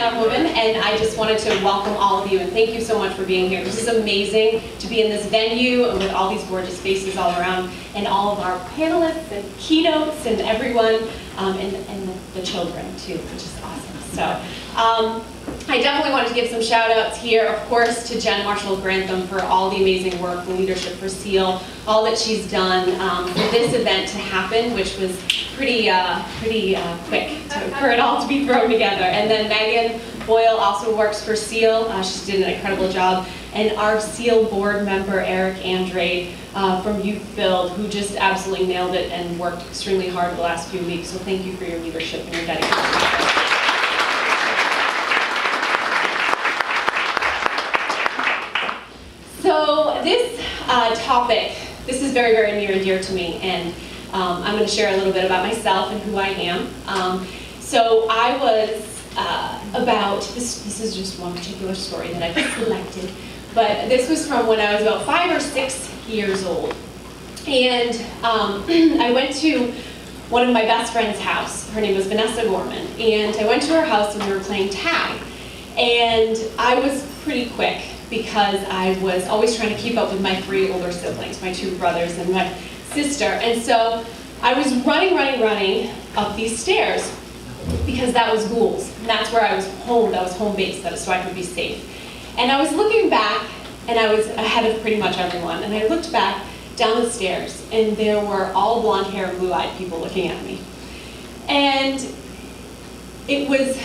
VanLaarhoven, and I just wanted to welcome all of you and thank you so much for being here. This is amazing to be in this venue and with all these gorgeous faces all around, and all of our panelists and keynotes and everyone, and the children too, which is awesome. So I definitely want to give some shout outs here, of course, to Jen Marshall Grantham for all the amazing work, the leadership for SEAL, all that she's done for this event to happen, which was pretty quick for it all to be thrown together. And then Megan Boyle also works for SEAL. She did an incredible job. And our SEAL board member, Erik Andrade from YouthBuild, who just absolutely nailed it and worked extremely hard the last few weeks. So thank you for your leadership and your dedication. So this topic, this is very, very near and dear to me, and I'm going to share a little bit about myself and who I am. So I was this is just one particular story that I've selected, but this was from when I was about 5 or 6 years old. And I went to one of my best friend's house. Her name was Vanessa Gorman, and I went to her house and we were playing tag. And I was pretty quick, because I was always trying to keep up with my 3 older siblings, my 2 brothers and my sister. And so I was running up these stairs, because that was ghouls. And that's where I was home, that was home base, that was so I could be safe. And I was looking back, and I was ahead of pretty much everyone. And I looked back down the stairs, and there were all blonde hair and blue-eyed people looking at me. And it was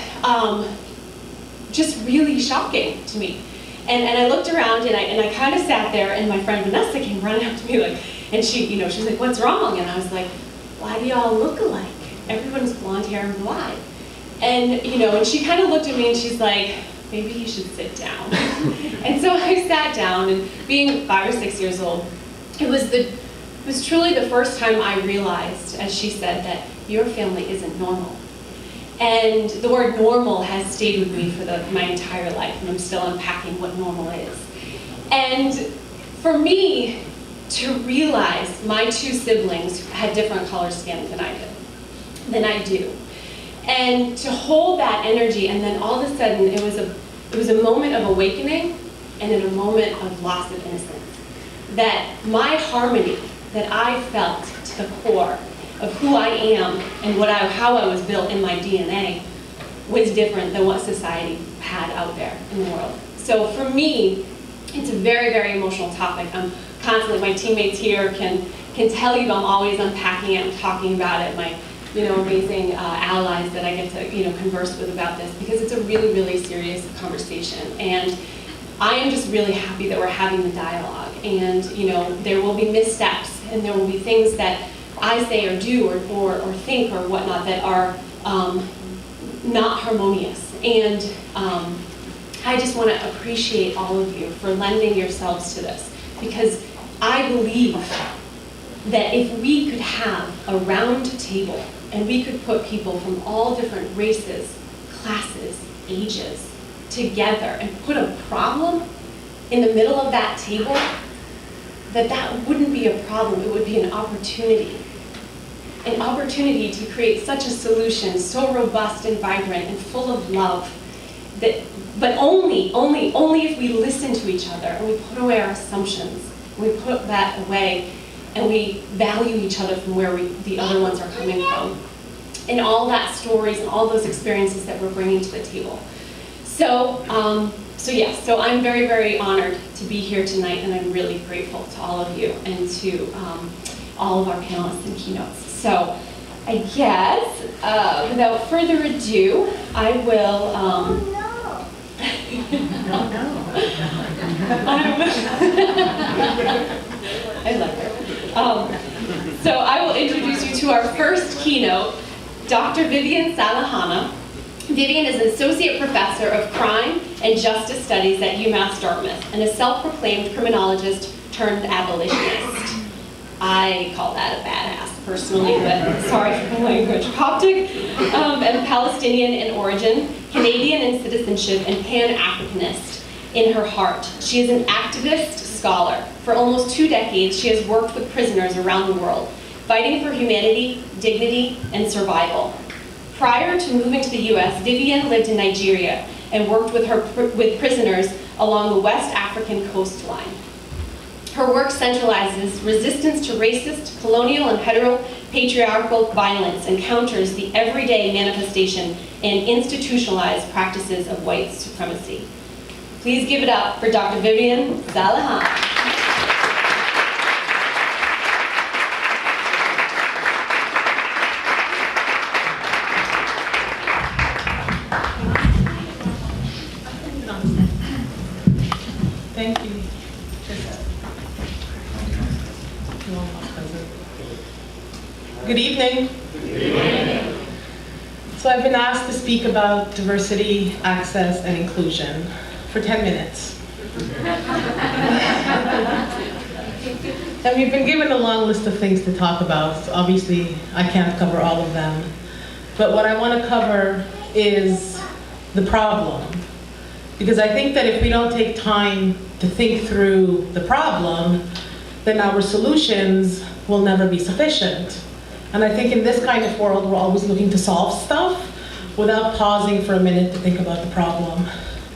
just really shocking to me. And I looked around, and I kind of sat there, and my friend Vanessa came running up to me, and she's like, "What's wrong?" And I was like, "Why do y'all look alike? Everyone's blonde hair and blue-eyed." And and she kind of looked at me, and she's like, "Maybe you should sit down." And so I sat down, and being 5 or 6 years old, it was truly the first time I realized, as she said, that your family isn't normal. And the word normal has stayed with me for my entire life, and I'm still unpacking what normal is. And for me to realize my 2 siblings had different color skin than I do, and to hold that energy, and then all of a sudden it was a moment of awakening, and then a moment of loss of innocence. That my harmony that I felt to the core of who I am and how I was built in my DNA was different than what society had out there in the world. So for me, it's a very, very emotional topic. I'm constantly, my teammates here can tell you I'm always unpacking it and talking about it. My amazing allies that I get to converse with about this, because it's a really, really serious conversation. And I am just really happy that we're having the dialogue. And there will be missteps, and there will be things that I say or do or think or whatnot that are not harmonious. And I just want to appreciate all of you for lending yourselves to this, because I believe that if we could have a round table and we could put people from all different races, classes, ages together and put a problem in the middle of that table, that wouldn't be a problem, it would be an opportunity. An opportunity to create such a solution, so robust and vibrant and full of love, but only if we listen to each other and we put away our assumptions, we put that away, and we value each other from where the other ones are coming from, and all that stories and all those experiences that we're bringing to the table. So I'm very, very honored to be here tonight, and I'm really grateful to all of you and to all of our panelists and keynotes. So I guess, without further ado, I will... I love her. So I will introduce you to our first keynote, Dr. Vivian Saleh-Hanna. Vivian is an associate professor of crime and justice studies at UMass Dartmouth, and a self-proclaimed criminologist turned abolitionist. I call that a badass, personally, but sorry for the language. Coptic and Palestinian in origin, Canadian in citizenship, and Pan-Africanist in her heart. She is an activist scholar. For almost 2 decades, she has worked with prisoners around the world, fighting for humanity, dignity, and survival. Prior to moving to the US, Vivian lived in Nigeria and worked with prisoners along the West African coastline. Her work centralizes resistance to racist, colonial, and heteropatriarchal violence and counters the everyday manifestation and institutionalized practices of white supremacy. Please give it up for Dr. Vivian Saleh-Hanna. Thank you. Good evening. So I've been asked to speak about diversity, access, and inclusion for 10 minutes. And we've been given a long list of things to talk about. So obviously, I can't cover all of them. But what I want to cover is the problem. Because I think that if we don't take time to think through the problem, then our solutions will never be sufficient. And I think in this kind of world, we're always looking to solve stuff without pausing for a minute to think about the problem.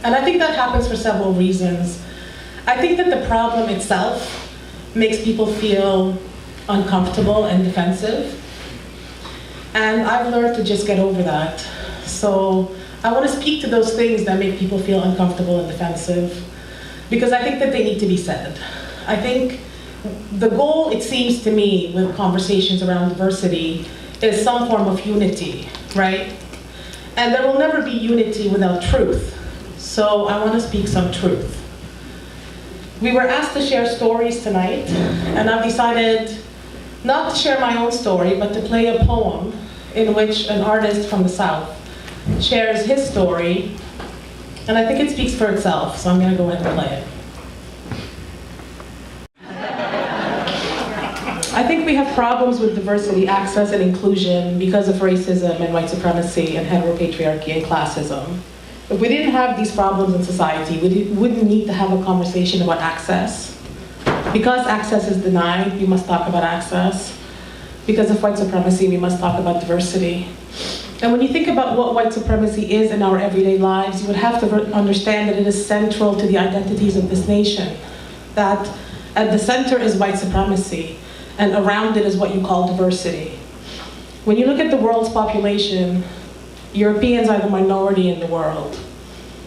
And I think that happens for several reasons. I think that the problem itself makes people feel uncomfortable and defensive. And I've learned to just get over that. So I want to speak to those things that make people feel uncomfortable and defensive, because I think that they need to be said. I think the goal, it seems to me, with conversations around diversity is some form of unity, right? And there will never be unity without truth. So I want to speak some truth. We were asked to share stories tonight, and I've decided not to share my own story, but to play a poem in which an artist from the South shares his story, and I think it speaks for itself, so I'm going to go ahead and play it. I think we have problems with diversity, access, and inclusion because of racism and white supremacy and heteropatriarchy and classism. If we didn't have these problems in society, we wouldn't need to have a conversation about access. Because access is denied, we must talk about access. Because of white supremacy, we must talk about diversity. And when you think about what white supremacy is in our everyday lives, you would have to understand that it is central to the identities of this nation. That at the center is white supremacy, and around it is what you call diversity. When you look at the world's population, Europeans are the minority in the world,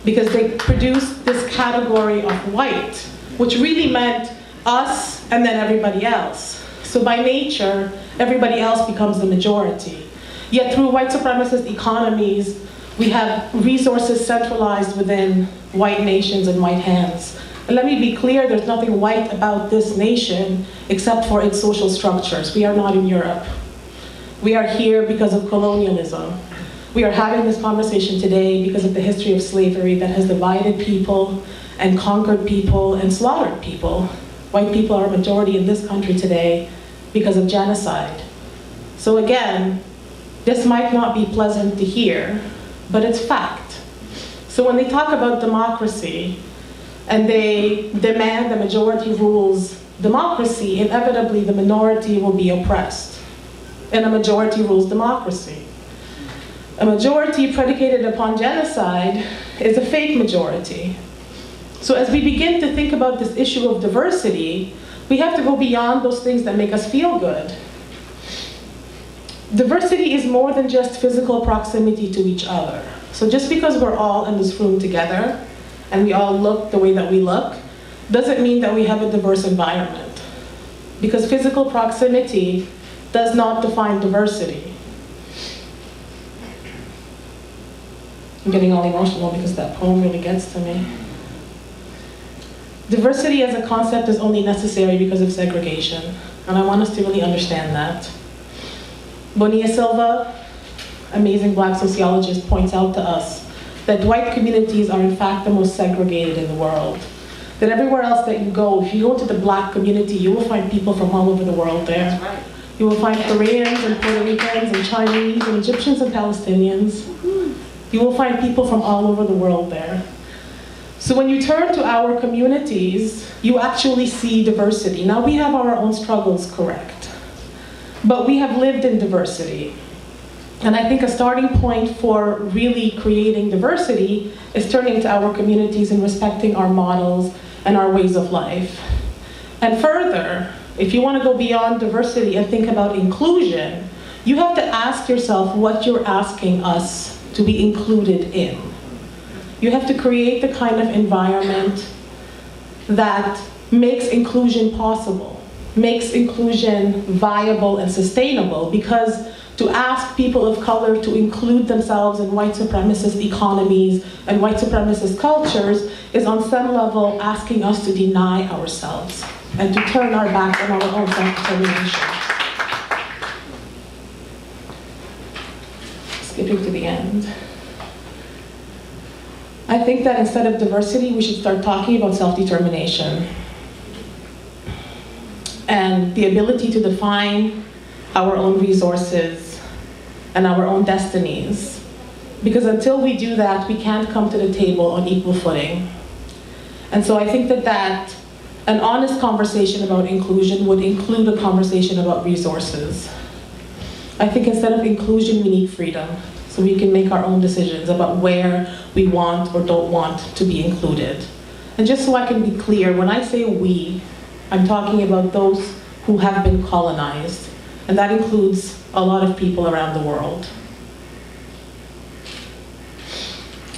because they produced this category of white, which really meant us and then everybody else. So by nature, everybody else becomes the majority. Yet through white supremacist economies, we have resources centralized within white nations and white hands. And let me be clear, there's nothing white about this nation except for its social structures. We are not in Europe. We are here because of colonialism. We are having this conversation today because of the history of slavery that has divided people and conquered people and slaughtered people. White people are a majority in this country today because of genocide. So again, this might not be pleasant to hear, but it's fact. So when they talk about democracy, and they demand the majority rules democracy, inevitably the minority will be oppressed. And a majority rules democracy. A majority predicated upon genocide is a fake majority. So as we begin to think about this issue of diversity, we have to go beyond those things that make us feel good. Diversity is more than just physical proximity to each other. So just because we're all in this room together, and we all look the way that we look, doesn't mean that we have a diverse environment. Because physical proximity does not define diversity. I'm getting all emotional because that poem really gets to me. Diversity as a concept is only necessary because of segregation, and I want us to really understand that. Bonilla Silva, amazing Black sociologist, points out to us that white communities are in fact the most segregated in the world. That everywhere else that you go, if you go to the Black community, you will find people from all over the world there. That's right. You will find Koreans and Puerto Ricans and Chinese and Egyptians and Palestinians. You will find people from all over the world there. So when you turn to our communities, you actually see diversity. Now we have our own struggles, correct. But we have lived in diversity. And I think a starting point for really creating diversity is turning to our communities and respecting our models and our ways of life. And further, if you want to go beyond diversity and think about inclusion, you have to ask yourself what you're asking us to be included in. You have to create the kind of environment that makes inclusion possible, makes inclusion viable and sustainable, because to ask people of color to include themselves in white supremacist economies and white supremacist cultures is on some level asking us to deny ourselves and to turn our back on our own self-determination. Skipping to the end. I think that instead of diversity, we should start talking about self-determination and the ability to define our own resources and our own destinies. Because until we do that, we can't come to the table on equal footing. And so I think that an honest conversation about inclusion would include a conversation about resources. I think instead of inclusion, we need freedom, so we can make our own decisions about where we want or don't want to be included. And just so I can be clear, when I say we, I'm talking about those who have been colonized, and that includes a lot of people around the world.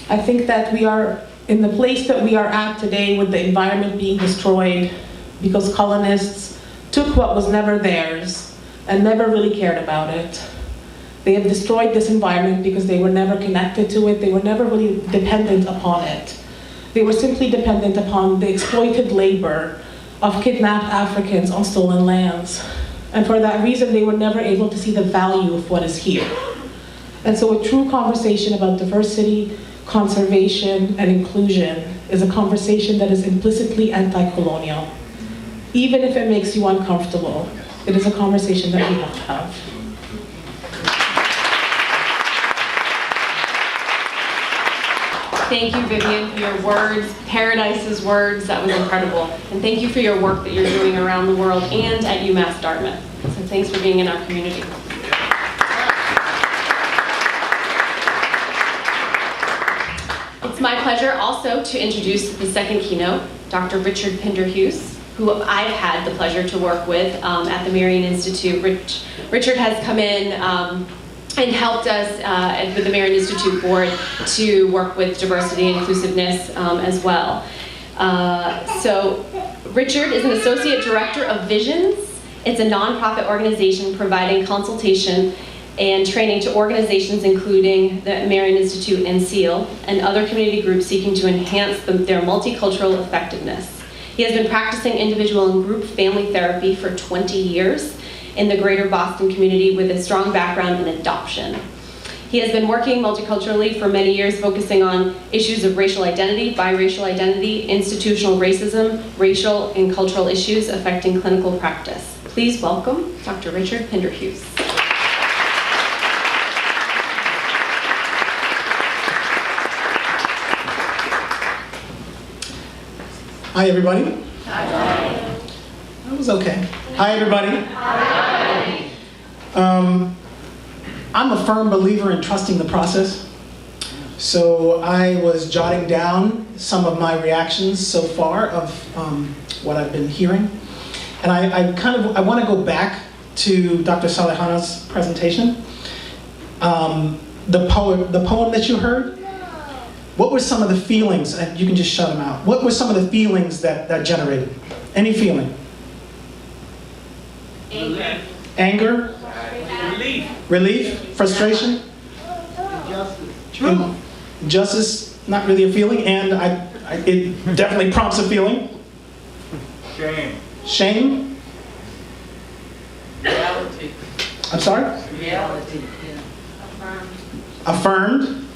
I think that we are in the place that we are at today with the environment being destroyed because colonists took what was never theirs and never really cared about it. They have destroyed this environment because they were never connected to it. They were never really dependent upon it. They were simply dependent upon the exploited labor of kidnapped Africans on stolen lands. And for that reason, they were never able to see the value of what is here. And so a true conversation about diversity, conservation, and inclusion is a conversation that is implicitly anti-colonial. Even if it makes you uncomfortable, it is a conversation that we have to have. Thank you, Vivian, for your words, Paradise's words. That was incredible. And thank you for your work that you're doing around the world and at UMass Dartmouth. So thanks for being in our community. It's my pleasure also to introduce the second keynote, Dr. Richard Pinderhughes, who I've had the pleasure to work with at the Marion Institute. Richard has come in and helped us with the Marion Institute board to work with diversity and inclusiveness as well. So Richard is an associate director of Visions. It's a nonprofit organization providing consultation and training to organizations including the Marion Institute and SEEAL and other community groups seeking to enhance their multicultural effectiveness. He has been practicing individual and group family therapy for 20 years in the greater Boston community with a strong background in adoption. He has been working multiculturally for many years, focusing on issues of racial identity, biracial identity, institutional racism, racial and cultural issues affecting clinical practice. Please welcome Dr. Richard Pinderhughes. Hi, everybody. Hi. That was okay. Hi, everybody. Hi. I'm a firm believer in trusting the process. So I was jotting down some of my reactions so far of what I've been hearing. And I want to go back to Dr. Saleh-Hanna's presentation. The poem that you heard, what were some of the feelings, and you can just shout them out. What were some of the feelings that generated? Any feeling? Anger. Anger? Relief? Frustration? Truth. Justice, not really a feeling, and it definitely prompts a feeling. Shame. Shame? Reality. I'm sorry? Reality. Affirmed?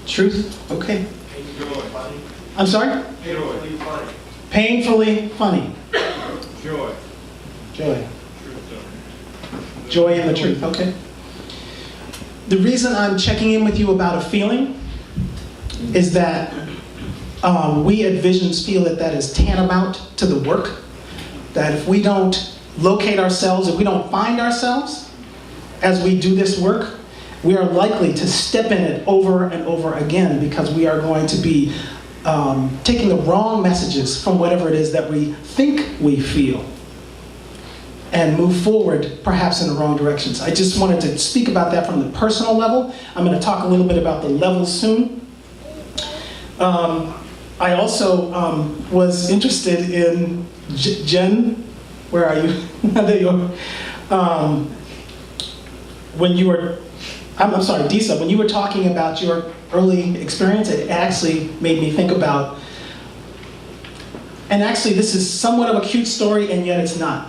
Truth? Okay. Joy. I'm sorry? Joy. Painfully funny. Joy. Joy. Joy in the truth, okay. The reason I'm checking in with you about a feeling is that we at Visions feel that is tantamount to the work. That if we don't locate ourselves, if we don't find ourselves, as we do this work, we are likely to step in it over and over again because we are going to be taking the wrong messages from whatever it is that we think we feel and move forward perhaps in the wrong directions. I just wanted to speak about that from the personal level. I'm going to talk a little bit about the levels soon. I also was interested in Jen, where are you? There you are. When you were, I'm sorry, Desa, when you were talking about your early experience, it actually made me think about, and actually this is somewhat of a cute story and yet it's not.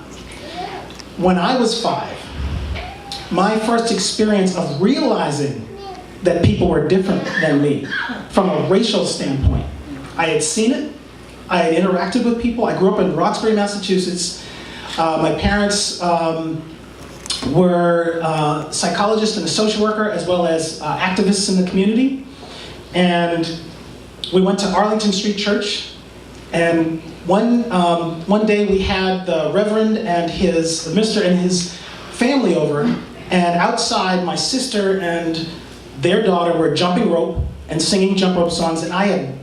When I was 5, my first experience of realizing that people were different than me from a racial standpoint, I had seen it, I had interacted with people. I grew up in Roxbury, Massachusetts. My parents were psychologists and a social worker as well as activists in the community. And we went to Arlington Street Church, and one day we had the Reverend and the minister and his family over, and outside my sister and their daughter were jumping rope and singing jump rope songs, and I had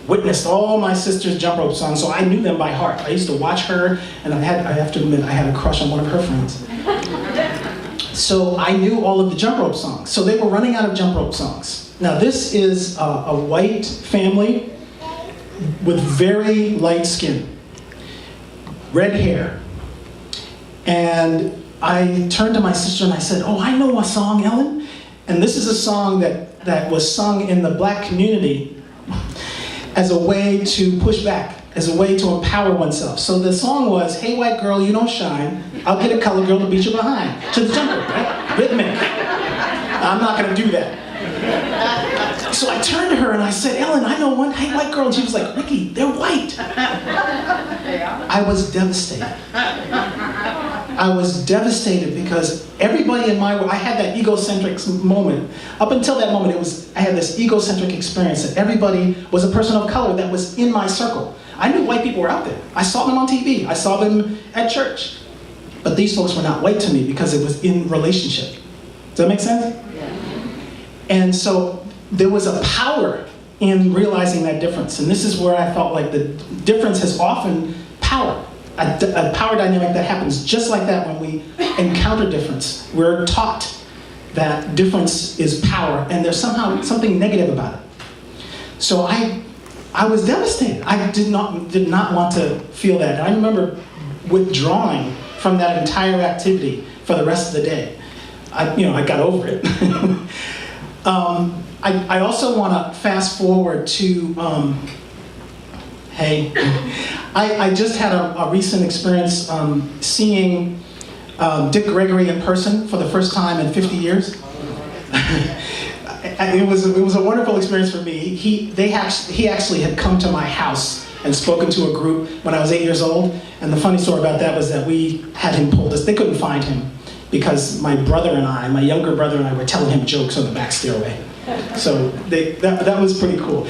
witnessed all my sister's jump rope songs, so I knew them by heart. I used to watch her, and I have to admit, I had a crush on one of her friends. So I knew all of the jump rope songs. So they were running out of jump rope songs. Now this is a white family with very light skin, red hair. And I turned to my sister and I said, "Oh, I know a song, Ellen." And this is a song that was sung in the black community as a way to push back, as a way to empower oneself. So the song was, "Hey white girl, you don't shine. I'll get a colored girl to beat you behind." To the jump rope, right? Rhythmic. I'm not gonna do that. So I turned to her and I said, "Ellen, I know one. Hey white girl." And she was like, "Ricky, they're white." I was devastated. I was devastated because everybody in my world, I had that egocentric moment. Up until that moment, I had this egocentric experience that everybody was a person of color that was in my circle. I knew white people were out there. I saw them on TV. I saw them at church. But these folks were not white to me because it was in relationship. Does that make sense? Yeah. And so there was a power in realizing that difference. And this is where I felt like the difference has often power. A power dynamic that happens just like that when we encounter difference. We're taught that difference is power, and there's somehow something negative about it. So I was devastated. I did not want to feel that. And I remember withdrawing from that entire activity for the rest of the day. I got over it. I also want to fast forward to, I just had a recent experience seeing Dick Gregory in person for the first time in 50 years. It was a wonderful experience for me. He actually had come to my house and spoken to a group when I was 8 years old. And the funny story about that was that we had him pulled us. They couldn't find him because my younger brother and I were telling him jokes on the back stairway. So that was pretty cool.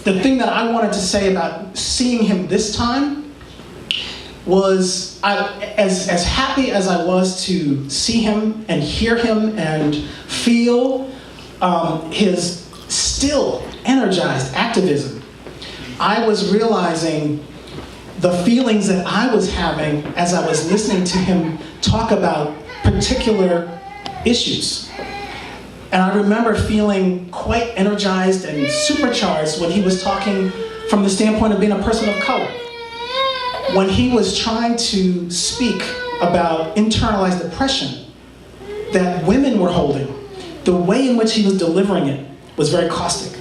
The thing that I wanted to say about seeing him this time was as happy as I was to see him and hear him and feel his still energized activism, I was realizing the feelings that I was having as I was listening to him talk about particular issues. And I remember feeling quite energized and supercharged when he was talking from the standpoint of being a person of color. When he was trying to speak about internalized oppression that women were holding, the way in which he was delivering it was very caustic.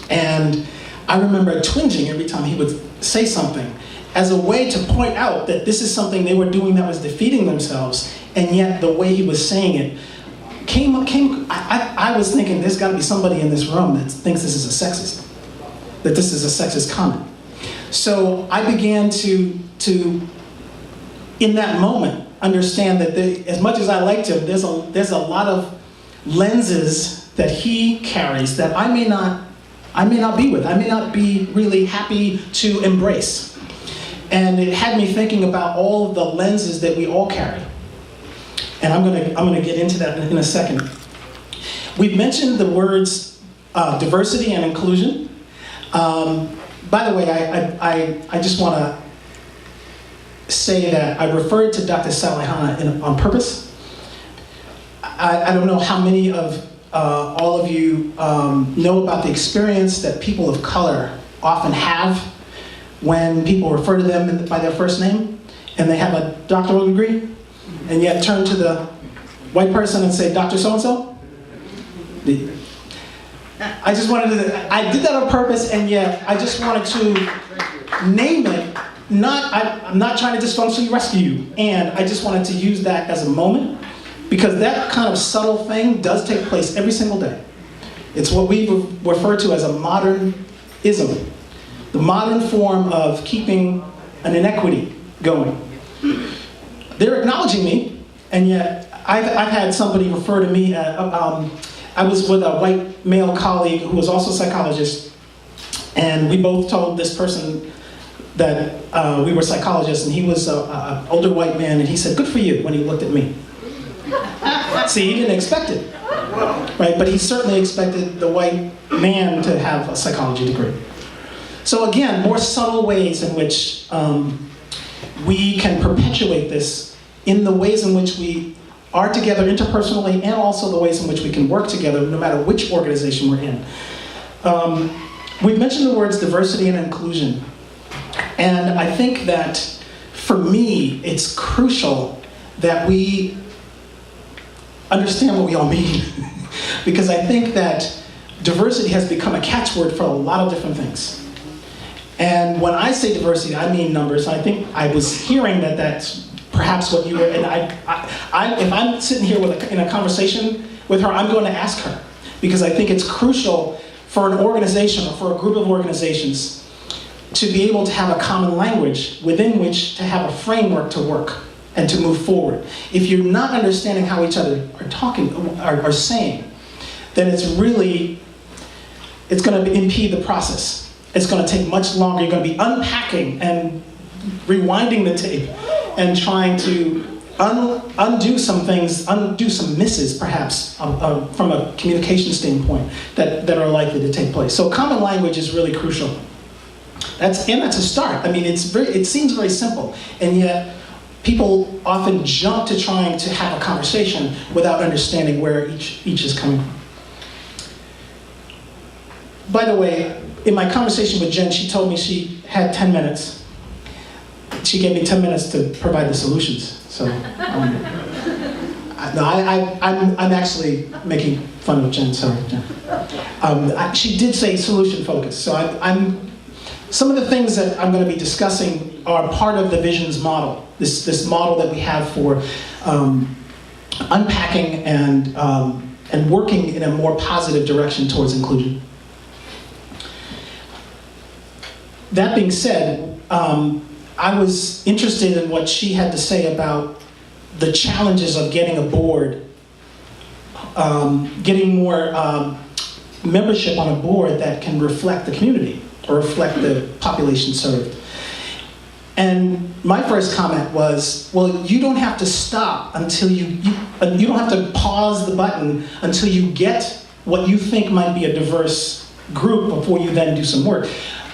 And I remember twinging every time he would say something as a way to point out that this is something they were doing that was defeating themselves, and yet the way he was saying it I was thinking there's got to be somebody in this room that thinks this is a sexist, that this is a sexist comment. So I began to in that moment, understand that as much as I liked him, there's a lot of lenses that he carries that I may not be with. I may not be really happy to embrace. And it had me thinking about all of the lenses that we all carry. And I'm gonna get into that in a second. We've mentioned the words diversity and inclusion. By the way, I just want to say that I referred to Dr. Saleh-Hanna on purpose. I don't know how many of all of you know about the experience that people of color often have when people refer to them by their first name and they have a doctoral degree, and yet turn to the white person and say, Dr. So-and-so? I just wanted to, I did that on purpose, and yet I just wanted to name it. I'm not trying to dysfunctionally rescue you, and I just wanted to use that as a moment, because that kind of subtle thing does take place every single day. It's what we refer to as a modern-ism, the modern form of keeping an inequity going. They're acknowledging me, and yet I've had somebody refer to me, I was with a white male colleague who was also a psychologist, and we both told this person that we were psychologists, and he was an older white man, and he said, good for you, when he looked at me. See, he didn't expect it, right? But he certainly expected the white man to have a psychology degree. So again, more subtle ways in which we can perpetuate this in the ways in which we are together interpersonally, and also the ways in which we can work together no matter which organization we're in. We've mentioned the words diversity and inclusion. And I think that for me, it's crucial that we understand what we all mean. Because I think that diversity has become a catchword for a lot of different things. And when I say diversity, I mean numbers. I think I was hearing that that's perhaps what you were, and if I'm sitting here in a conversation with her, I'm going to ask her, because I think it's crucial for an organization or for a group of organizations to be able to have a common language within which to have a framework to work and to move forward. If you're not understanding how each other are talking, are saying, then it's going to impede the process. It's going to take much longer. You're going to be unpacking and rewinding the tape and trying to undo some things, undo some misses perhaps from a communication standpoint that are likely to take place. So common language is really crucial. That's a start. I mean, it seems very simple, and yet people often jump to trying to have a conversation without understanding where each is coming from. By the way, in my conversation with Jen, she told me she had 10 minutes. She gave me 10 minutes to provide the solutions. So, I'm actually making fun of Jen. Sorry, Jen. She did say solution focused. So some of the things that I'm going to be discussing are part of the visions model. This model that we have for unpacking and working in a more positive direction towards inclusion. That being said, I was interested in what she had to say about the challenges of getting a board, getting more membership on a board that can reflect the community or reflect the population served. And my first comment was, well, you don't have to stop until you don't have to pause the button until you get what you think might be a diverse group before you then do some work.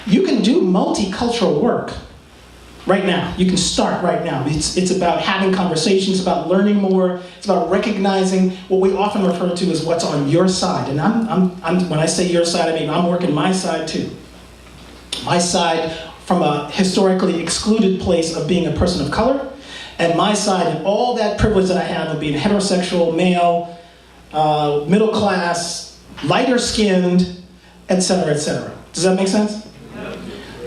You can do multicultural work right now. You can start right now. It's about having conversations, about learning more. It's about recognizing what we often refer to as what's on your side. And when I say your side, I mean I'm working my side too. My side from a historically excluded place of being a person of color, and my side and all that privilege that I have of being heterosexual, male, middle class, lighter skinned, et cetera, et cetera. Does that make sense?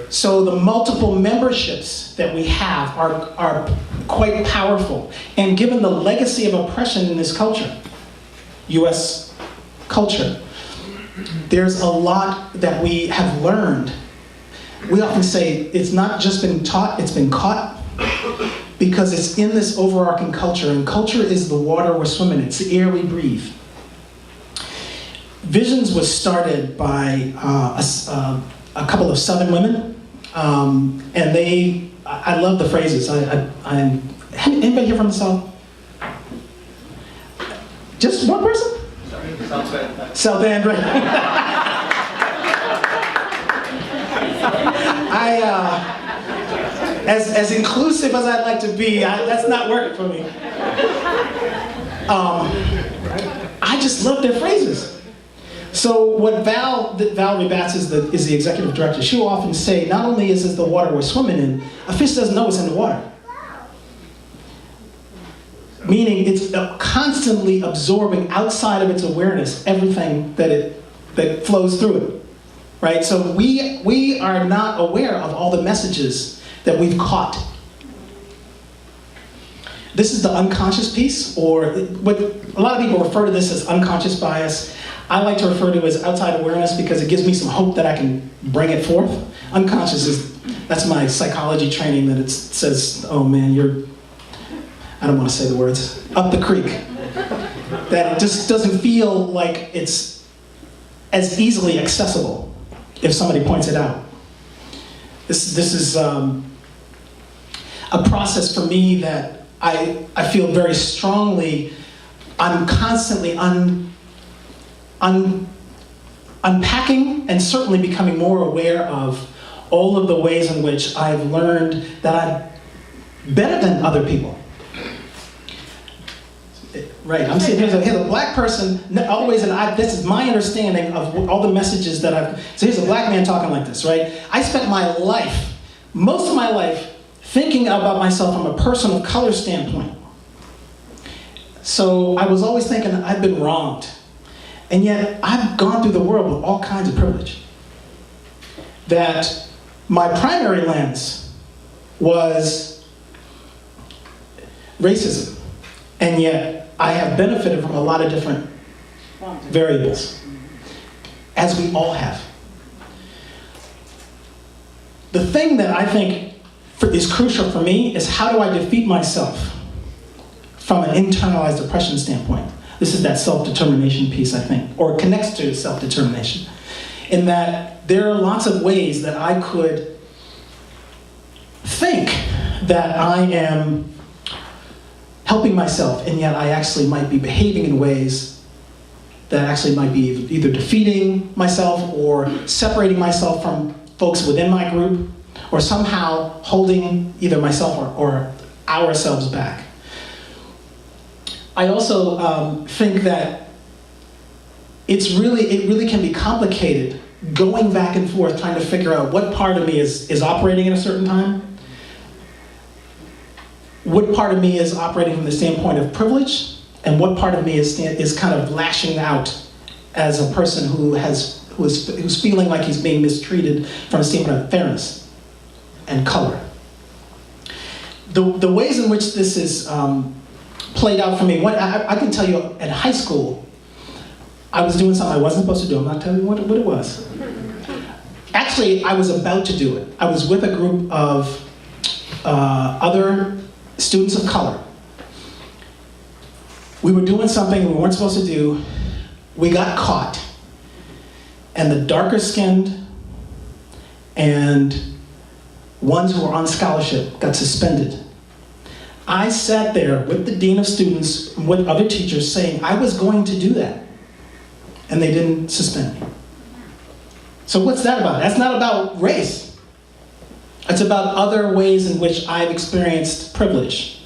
So the multiple memberships that we have are quite powerful. And given the legacy of oppression in this culture, US culture, there's a lot that we have learned. We often say it's not just been taught, it's been caught, because it's in this overarching culture, and culture is the water we're swimming in, it's the air we breathe. Visions was started by a couple of Southern women, and I love the phrases. Anybody here from the South? Just one person? South End, right? As inclusive as I'd like to be, that's not working for me. I just love their phrases. So what Valerie Batts is the executive director. She'll often say, not only is this the water we're swimming in, a fish doesn't know it's in the water. Meaning it's constantly absorbing outside of its awareness everything that flows through it, right? So we are not aware of all the messages that we've caught. This is the unconscious piece, or what a lot of people refer to this as unconscious bias. I like to refer to it as outside awareness because it gives me some hope that I can bring it forth. Unconscious that's my psychology training, that it says, oh man, I don't want to say the words, up the creek. That it just doesn't feel like it's as easily accessible if somebody points it out. This is a process for me that I feel very strongly. I'm constantly unpacking and certainly becoming more aware of all of the ways in which I've learned that I'm better than other people. Right, I'm sitting here, here's a black person, always, and this is my understanding of all the messages that so here's a black man talking like this, right? I spent my life, most of my life, thinking about myself from a person of color standpoint. So I was always thinking I've been wronged. And yet I've gone through the world with all kinds of privilege. That my primary lens was racism. And yet I have benefited from a lot of different variables, as we all have. The thing that I think is crucial for me is, how do I defeat myself from an internalized oppression standpoint? This is that self-determination piece, I think, or connects to self-determination, in that there are lots of ways that I could think that I am helping myself, and yet I actually might be behaving in ways that actually might be either defeating myself or separating myself from folks within my group, or somehow holding either myself or ourselves back. I also think that it really can be complicated going back and forth trying to figure out what part of me is operating at a certain time, what part of me is operating from the standpoint of privilege, and what part of me is kind of lashing out as a person who's feeling like he's being mistreated from a standpoint of fairness and color. The ways in which this is played out for me, I can tell you, at high school, I was doing something I wasn't supposed to do. I'm not telling you what it was. Actually, I was about to do it. I was with a group of other students of color. We were doing something we weren't supposed to do. We got caught. And the darker skinned and ones who were on scholarship got suspended. I sat there with the dean of students and with other teachers saying I was going to do that. And they didn't suspend me. So what's that about? That's not about race. It's about other ways in which I've experienced privilege.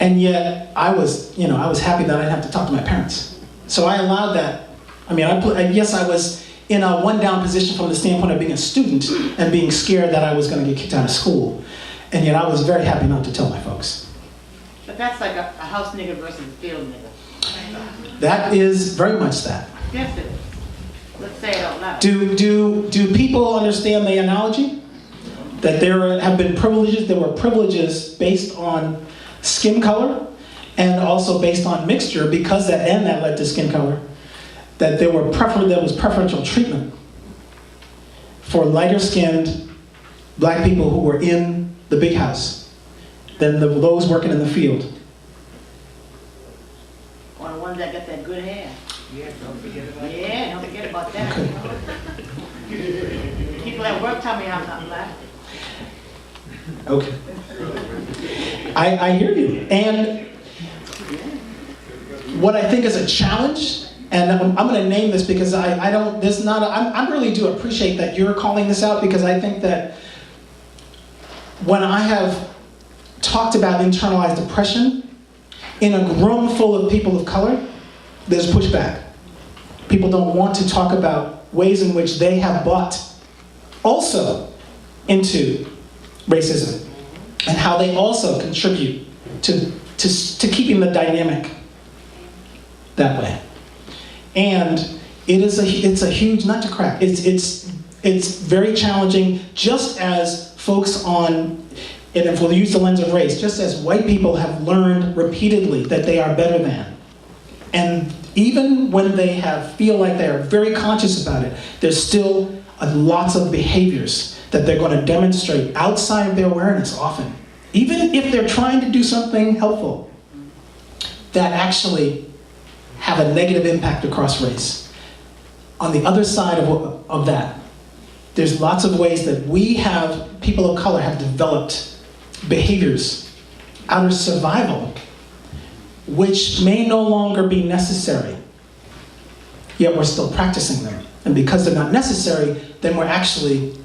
And yet I was happy that I didn't have to talk to my parents. So I allowed that. I mean, yes, I was in a one-down position from the standpoint of being a student and being scared that I was going to get kicked out of school. And yet I was very happy not to tell my folks. But that's like a house nigga versus a field nigga. That is very much that. Yes, it is. Let's say it out loud. Do people understand the analogy? That there were privileges based on skin color and also based on mixture, because that led to skin color, that there was preferential treatment for lighter skinned black people who were in the big house than those working in the field. Or the ones that got that good hair. Yeah, don't forget about that. Yeah, don't forget about that. Okay. People at work tell me I'm not black. Okay. I hear you. And what I think is a challenge, and I'm going to name this because I really do appreciate that you're calling this out, because I think that when I have talked about internalized oppression in a room full of people of color, there's pushback. People don't want to talk about ways in which they have bought also into racism and how they also contribute to keeping the dynamic that way. And it's a huge nut to crack. It's very challenging, just as folks on, and if we'll use the lens of race, just as white people have learned repeatedly that they are better than. And even when they feel like they are very conscious about it, there's still lots of behaviors that they're going to demonstrate outside of their awareness often, even if they're trying to do something helpful, that actually have a negative impact across race. On the other side of that, there's lots of ways that people of color have developed behaviors out of survival, which may no longer be necessary, yet we're still practicing them. And because they're not necessary, then we're actually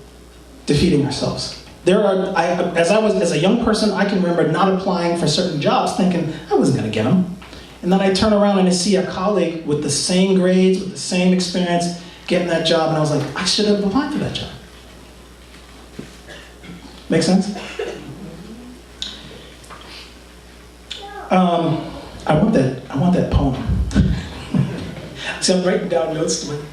defeating ourselves. As a young person, I can remember not applying for certain jobs thinking I wasn't going to get them. And then I turn around and I see a colleague with the same grades, with the same experience, getting that job, and I was like, I should have applied for that job. Make sense? I want that poem. See, I'm writing down notes to it.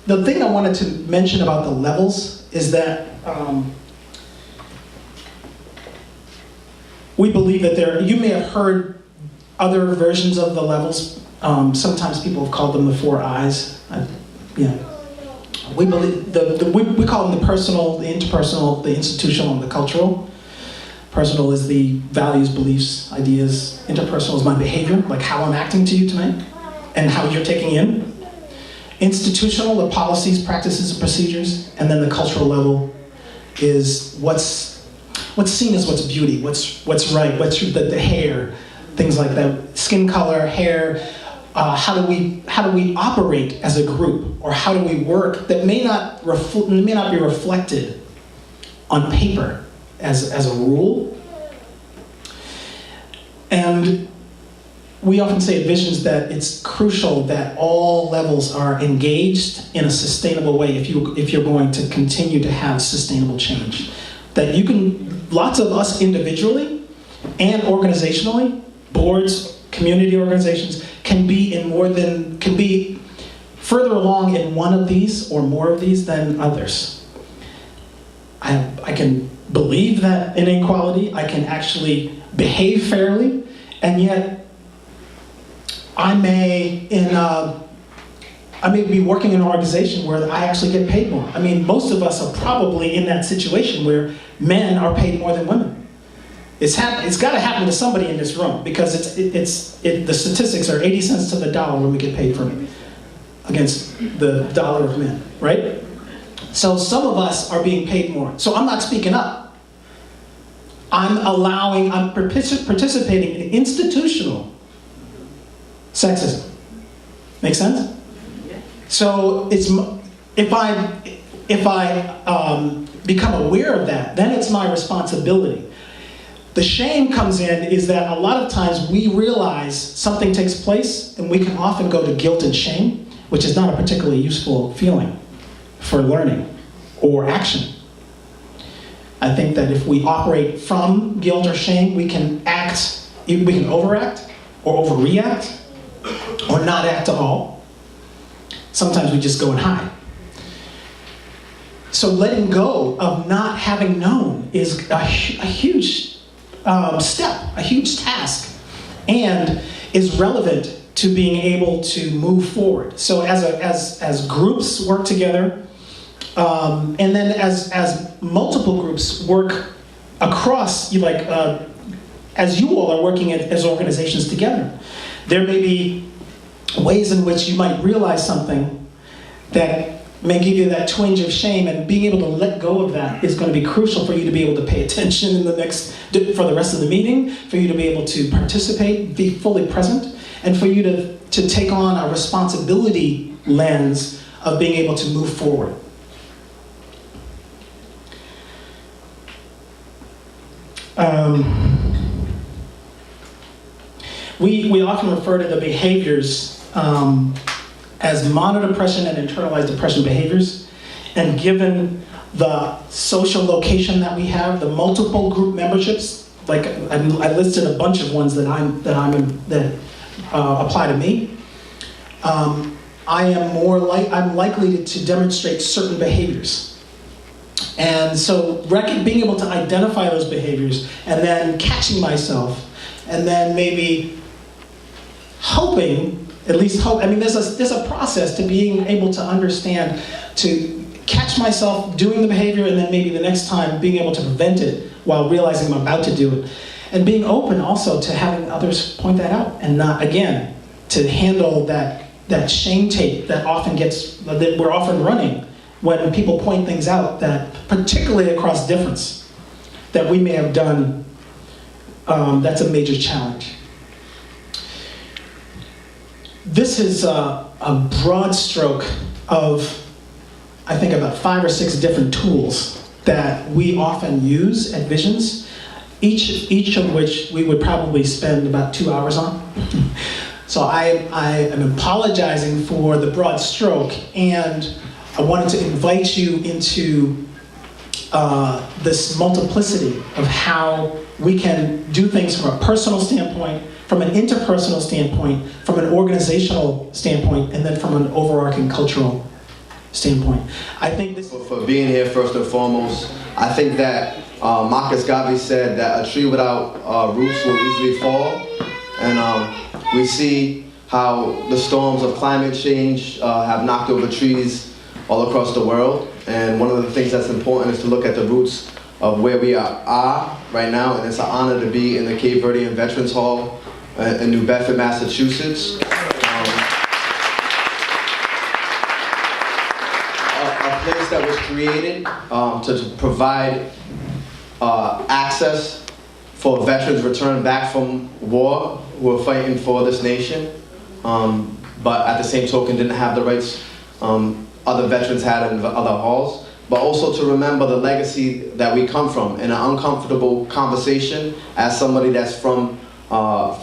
The thing I wanted to mention about the levels is that we believe that you may have heard other versions of the levels. Sometimes people have called them the 4 I's. We believe we call them the personal, the interpersonal, the institutional, and the cultural. Personal is the values, beliefs, ideas. Interpersonal is my behavior, like how I'm acting to you tonight, and how you're taking in. Institutional, the policies, practices, and procedures, and then the cultural level is what's seen as what's beauty, what's right, what's the hair, things like that, skin color, hair. How do we operate as a group, or how do we work that may not be reflected on paper as a rule. And we often say at Visions that it's crucial that all levels are engaged in a sustainable way if you're going to continue to have sustainable change. That lots of us individually and organizationally, boards, community organizations, can be further along in one of these or more of these than others. I can believe that inequality, I can actually behave fairly, and yet I may be working in an organization where I actually get paid more. I mean, most of us are probably in that situation where men are paid more than women. It's got to happen to somebody in this room, because the statistics are 80 cents to the dollar when we get paid for it against the dollar of men, right? So some of us are being paid more. So I'm not speaking up. I'm participating in institutional sexism. Make sense? So if I become aware of that, then it's my responsibility. The shame comes in is that a lot of times we realize something takes place, and we can often go to guilt and shame, which is not a particularly useful feeling for learning or action. I think that if we operate from guilt or shame, we can overact or overreact or not act at all. Sometimes we just go and hide. So letting go of not having known is a huge step, a huge task, and is relevant to being able to move forward. So as groups work together, and then as multiple groups work across, as you all are working as organizations together, there may be ways in which you might realize something that may give you that twinge of shame, and being able to let go of that is going to be crucial for you to be able to pay attention for the rest of the meeting, for you to be able to participate, be fully present, and for you to take on a responsibility lens of being able to move forward. We often refer to the behaviors as monodepression and internalized depression behaviors. And given the social location that we have, the multiple group memberships, like I listed a bunch of ones that apply to me. I'm likely to demonstrate certain behaviors. And so being able to identify those behaviors and then catching myself and then maybe hoping, there's a process to being able to understand, to catch myself doing the behavior and then maybe the next time being able to prevent it while realizing I'm about to do it. And being open also to having others point that out and not, again, to handle that shame tape that we're often running when people point things out that, particularly across difference, that we may have done, that's a major challenge. This is a broad stroke of, I think, about 5 or 6 different tools that we often use at Visions, each of which we would probably spend about 2 hours on. So I am apologizing for the broad stroke, and I wanted to invite you into this multiplicity of how we can do things from a personal standpoint, from an interpersonal standpoint, from an organizational standpoint, and then from an overarching cultural standpoint. I think this for being here first and foremost. I think that Marcus Garvey said that a tree without roots will easily fall, and we see how the storms of climate change have knocked over trees all across the world. And one of the things that's important is to look at the roots of where we are right now, and it's an honor to be in the Cape Verdean Veterans Hall in New Bedford, Massachusetts. A place that was created to provide access for veterans returned back from war who are fighting for this nation, but at the same token didn't have the rights other veterans had in other halls, but also to remember the legacy that we come from. In an uncomfortable conversation, as somebody that's from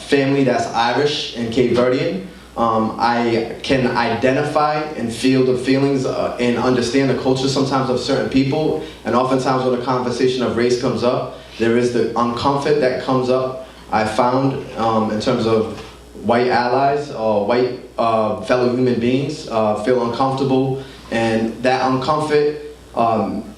family that's Irish and Cape Verdean, I can identify and feel the feelings and understand the culture sometimes of certain people, and oftentimes when a conversation of race comes up, there is the uncomfort that comes up, I found, in terms of white allies or white fellow human beings feel uncomfortable, and that uncomfort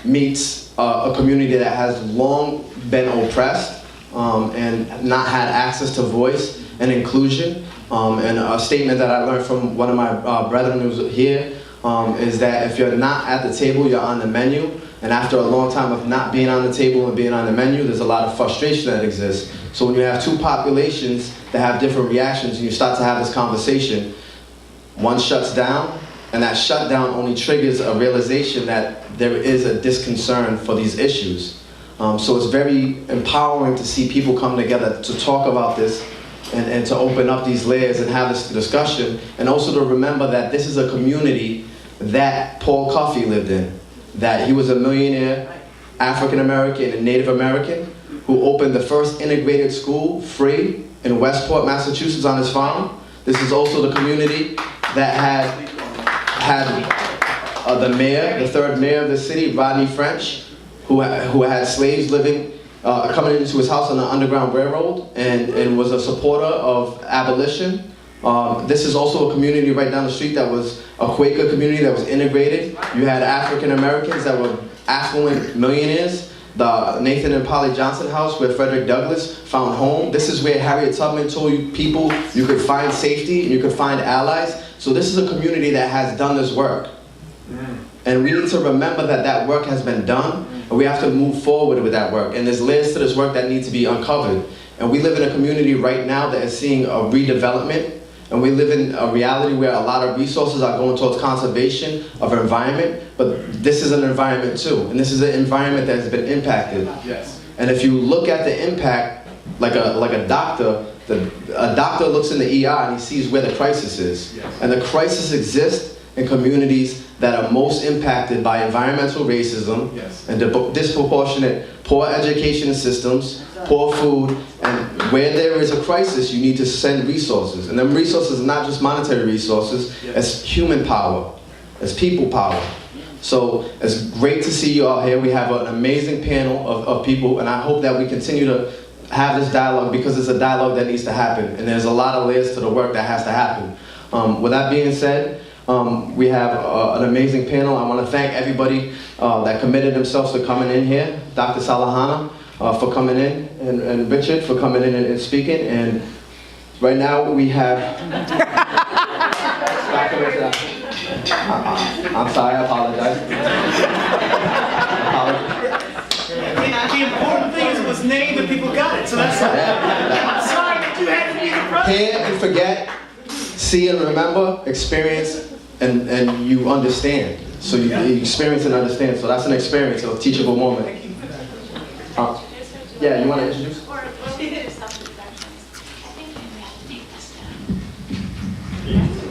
meets a community that has long been oppressed and not had access to voice and inclusion. And a statement that I learned from one of my brethren who's here is that if you're not at the table, you're on the menu. And after a long time of not being on the table and being on the menu, there's a lot of frustration that exists. So when you have two populations that have different reactions and you start to have this conversation, one shuts down, and that shutdown only triggers a realization that there is a disconcern for these issues. So it's very empowering to see people come together to talk about this and to open up these layers and have this discussion, and also to remember that this is a community that Paul Coffey lived in, that he was a millionaire African-American and Native American who opened the first integrated school free in Westport, Massachusetts on his farm. This is also the community that had the mayor, the third mayor of the city, Rodney French, who had slaves living, coming into his house on the Underground Railroad and was a supporter of abolition. This is also a community right down the street that was a Quaker community that was integrated. You had African Americans that were affluent millionaires. The Nathan and Polly Johnson house where Frederick Douglass found home. This is where Harriet Tubman told you people you could find safety and you could find allies. So this is a community that has done this work. And we need to remember that that work has been done, and we have to move forward with that work. And there's layers to this work that need to be uncovered. And we live in a community right now that is seeing a redevelopment And we live in a reality where a lot of resources are going towards conservation of our environment, but this is an environment too. And this is an environment that has been impacted. Yes. And if you look at the impact, like a doctor, a doctor looks in the ER and he sees where the crisis is. Yes. And the crisis exists in communities that are most impacted by environmental racism, Yes. and disproportionate poor education systems, poor food, and where there is a crisis, you need to send resources. And them resources are not just monetary resources, Yes. it's human power, it's people power. So it's great to see you all here. We have an amazing panel of people, and I hope that we continue to have this dialogue, because it's a dialogue that needs to happen, and there's a lot of layers to the work that has to happen. With that being said, we have an amazing panel. I want to thank everybody that committed themselves to coming in here. Dr. Saleh-Hanna for coming in, and Richard for coming in and speaking. And right now we have... I'm sorry, I apologize. The important thing is it was named and people got it, so that's I'm sorry that you had to be the brother. Hear and forget, see and remember, experience, and you understand. So you experience and understand. So that's an experience, a teachable moment. Yeah, you want to introduce? Or self-introductions. I think maybe we have to take this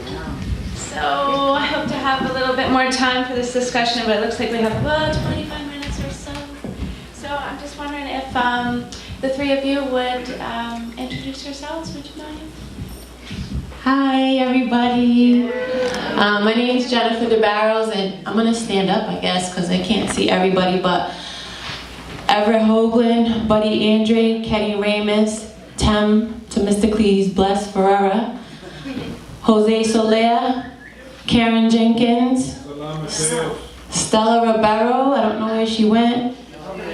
down. So I hope to have a little bit more time for this discussion, but it looks like we have about 25 minutes or so. So I'm just wondering if the three of you would introduce yourselves. Would you mind? Hi, everybody. My name is Jennifer DeBarros, and I'm going to stand up, I guess, because I can't see everybody, but Everett Hoagland, Buddy Andrade, Kenny Ramus, Tem, Temistocles, Bless Ferreira, Jose Soler, Karen Jenkins, Stella Ribeiro, I don't know where she went.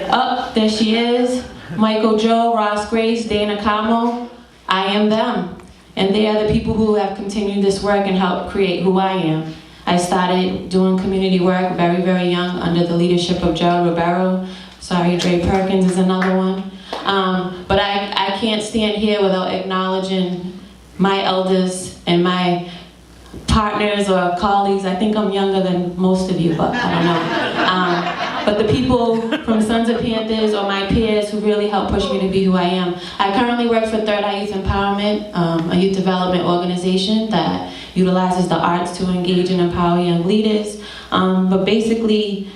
Oh, there she is. Michael Joe, Ross Grace, Dana Camo. I am them. And they are the people who have continued this work and helped create who I am. I started doing community work very, very young under the leadership of Gerald Ribeiro. Sorry, Dre Perkins is another one. But I can't stand here without acknowledging my elders and my partners or colleagues. I think I'm younger than most of you, but I don't know. But the people from Sons of Panthers or my peers who really helped push me to be who I am. I currently work for Third Eye Youth Empowerment, a youth development organization that utilizes the arts to engage and empower young leaders. But basically,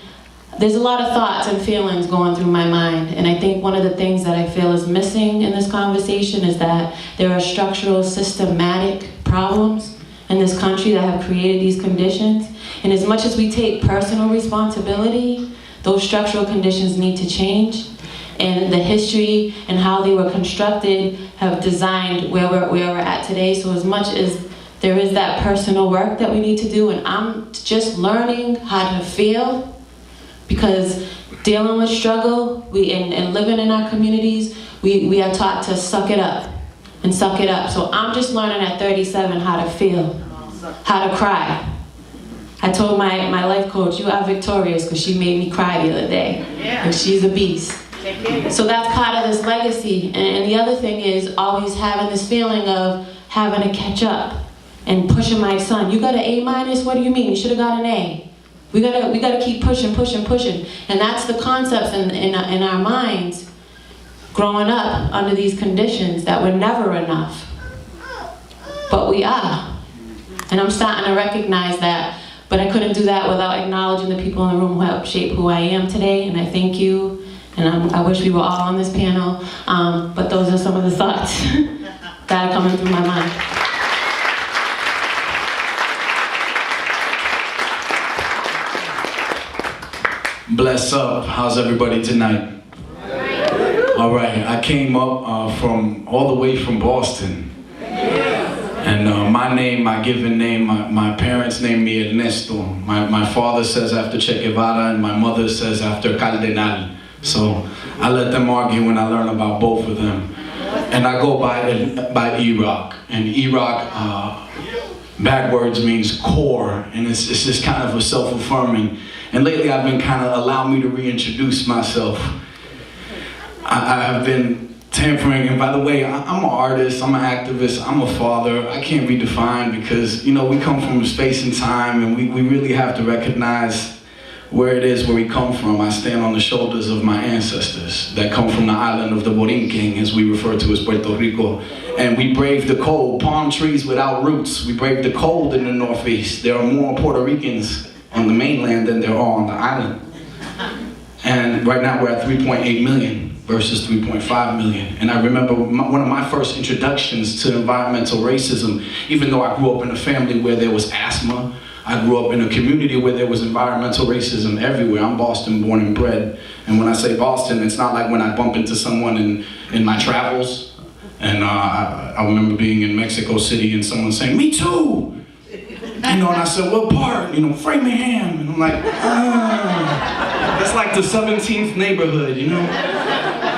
there's a lot of thoughts and feelings going through my mind, and I think one of the things that I feel is missing in this conversation is that there are structural, systematic problems in this country that have created these conditions. And as much as we take personal responsibility, those structural conditions need to change. And the history and how they were constructed have designed where we're at today. So as much as there is that personal work that we need to do, and I'm just learning how to feel, because dealing with struggle, and living in our communities, we are taught to suck it up and suck it up. So I'm just learning at 37 how to feel, how to cry. I told my life coach, you are victorious, because she made me cry the other day. Yeah. And she's a beast. So that's part of this legacy. And the other thing is always having this feeling of having to catch up and pushing my son. You got an A minus? What do you mean? You should have got an A. We gotta keep pushing. And that's the concepts in our minds growing up under these conditions that we're never enough. But we are. And I'm starting to recognize that. But I couldn't do that without acknowledging the people in the room who helped shape who I am today. And I thank you. And I wish we were all on this panel. But those are some of the thoughts that are coming through my mind. Bless up. How's everybody tonight? All right. I came up from all the way from Boston. And my name, my given name, my parents named me Ernesto. My father says after Che Guevara, and my mother says after Cardenal. So I let them argue when I learn about both of them. And I go by Eroc. And Eroc backwards means core, and it's just kind of a self-affirming. And lately I've been kind of allowing me to reintroduce myself. I have been tampering. And by the way, I'm an artist, I'm an activist, I'm a father. I can't be defined because, you know, we come from space and time, and we really have to recognize where it is where we come from. I stand on the shoulders of my ancestors that come from the island of the Borinquen, as we refer to as Puerto Rico. And we braved the cold, palm trees without roots. We braved the cold in the Northeast. There are more Puerto Ricans on the mainland than there are on the island. And right now we're at 3.8 million versus 3.5 million. And I remember one of my first introductions to environmental racism, even though I grew up in a family where there was asthma, I grew up in a community where there was environmental racism everywhere. I'm Boston born and bred. And when I say Boston, it's not like when I bump into someone in my travels. And I remember being in Mexico City and someone saying, "Me too!" You know, and I said, "What part?" You know, "Framingham." And I'm like, that's like the 17th neighborhood, you know?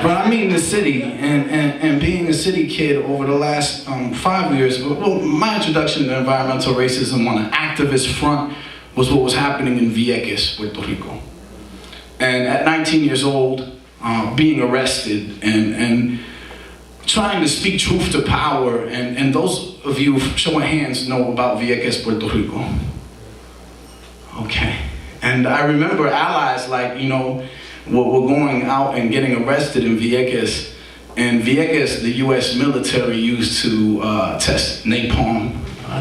But I mean the city, and being a city kid over the last 5 years, well, my introduction to environmental racism on an activist front was what was happening in Vieques, Puerto Rico. And at 19 years old, being arrested and trying to speak truth to power, and those of you showing hands know about Vieques, Puerto Rico. Okay. And I remember allies like, you know, were going out and getting arrested in Vieques. And Vieques, the US military used to test napalm,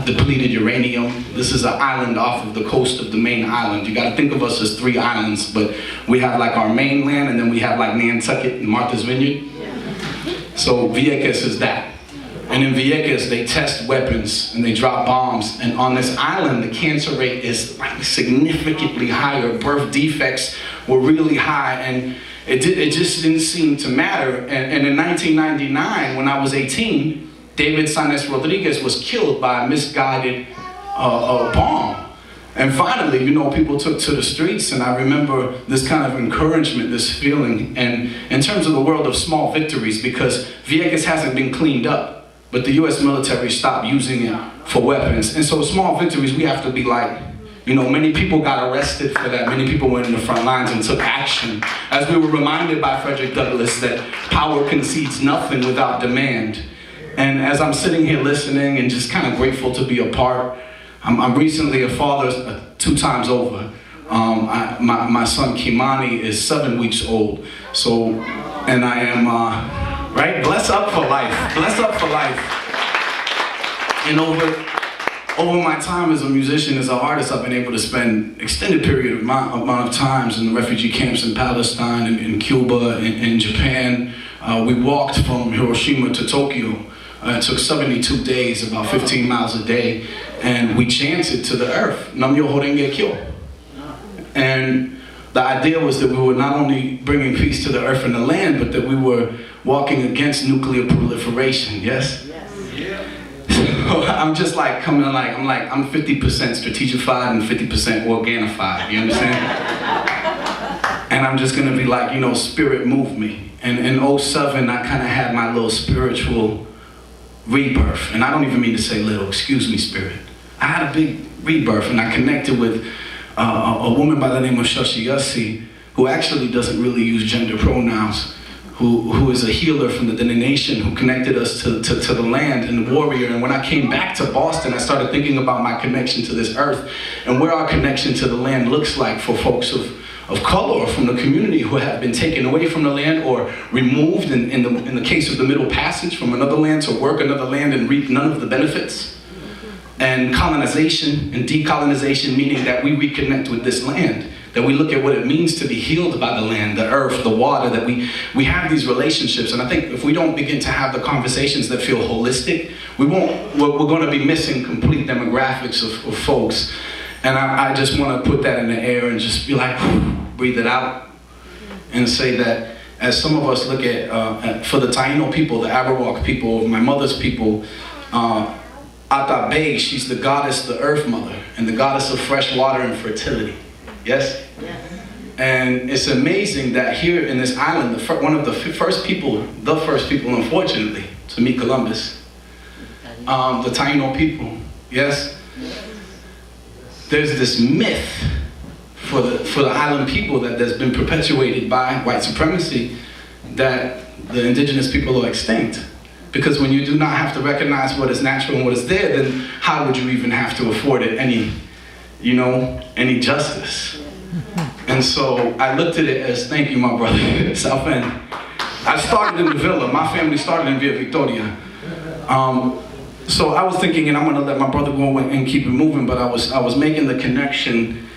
depleted uranium. This is an island off of the coast of the main island. You gotta think of us as 3 islands, but we have like our mainland, and then we have like Nantucket and Martha's Vineyard. So Vieques is that. And in Vieques, they test weapons and they drop bombs. And on this island, the cancer rate is like significantly higher. Birth defects were really high, and it just didn't seem to matter. And in 1999, when I was 18, David Sanes Rodriguez was killed by a misguided bomb. And finally, you know, people took to the streets, and I remember this kind of encouragement, this feeling, and in terms of the world of small victories, because Vieques hasn't been cleaned up, but the US military stopped using it for weapons. And so small victories, we have to be like, you know, many people got arrested for that. Many people went in the front lines and took action. As we were reminded by Frederick Douglass that power concedes nothing without demand. And as I'm sitting here listening and just kind of grateful to be a part, I'm recently a father 2 times over. My son Kimani is 7 weeks old. So, and I am, right? Bless up for life. Bless up for life. And over my time as a musician, as an artist, I've been able to spend extended period amount of times in the refugee camps in Palestine, in Cuba, in Japan. We walked from Hiroshima to Tokyo. It took 72 days, about 15 miles a day, and we chanted to the earth, Nam Yo Horenge Kyo. And the idea was that we were not only bringing peace to the earth and the land, but that we were walking against nuclear proliferation, yes? So I'm just like coming like, I'm 50% strategified and 50% organified, you understand? And I'm just gonna be like, you know, spirit moved me. And in 07, I kind of had my little spiritual rebirth. And I don't even mean to say little, excuse me, spirit. I had a big rebirth, and I connected with a woman by the name of Shashi Yassi, who actually doesn't really use gender pronouns, who is a healer from the Dene Nation, who connected us to the land and the warrior. And when I came back to Boston, I started thinking about my connection to this earth and where our connection to the land looks like for folks of color or from the community who have been taken away from the land or removed in the case of the Middle Passage from another land to work another land and reap none of the benefits. And colonization and decolonization, meaning that we reconnect with this land, that we look at what it means to be healed by the land, the earth, the water, that we have these relationships. And I think if we don't begin to have the conversations that feel holistic, we're going to be missing complete demographics of folks. And I just want to put that in the air and just be like, breathe it out and say that as some of us look at, for the Taino people, the Arawak people, my mother's people, Ata Bay, she's the goddess, the earth mother, and the goddess of fresh water and fertility. Yes? Yes. And it's amazing that here in this island, one of the first people, unfortunately, to meet Columbus, the Taino people, yes? There's this myth for the island people that's been perpetuated by white supremacy, that the indigenous people are extinct. Because when you do not have to recognize what is natural and what is there, then how would you even have to afford it any justice? And so I looked at it as, thank you, my brother, South End. I started in the villa. My family started in Villa Victoria. So I was thinking, and I'm going to let my brother go and keep it moving, but I was making the connection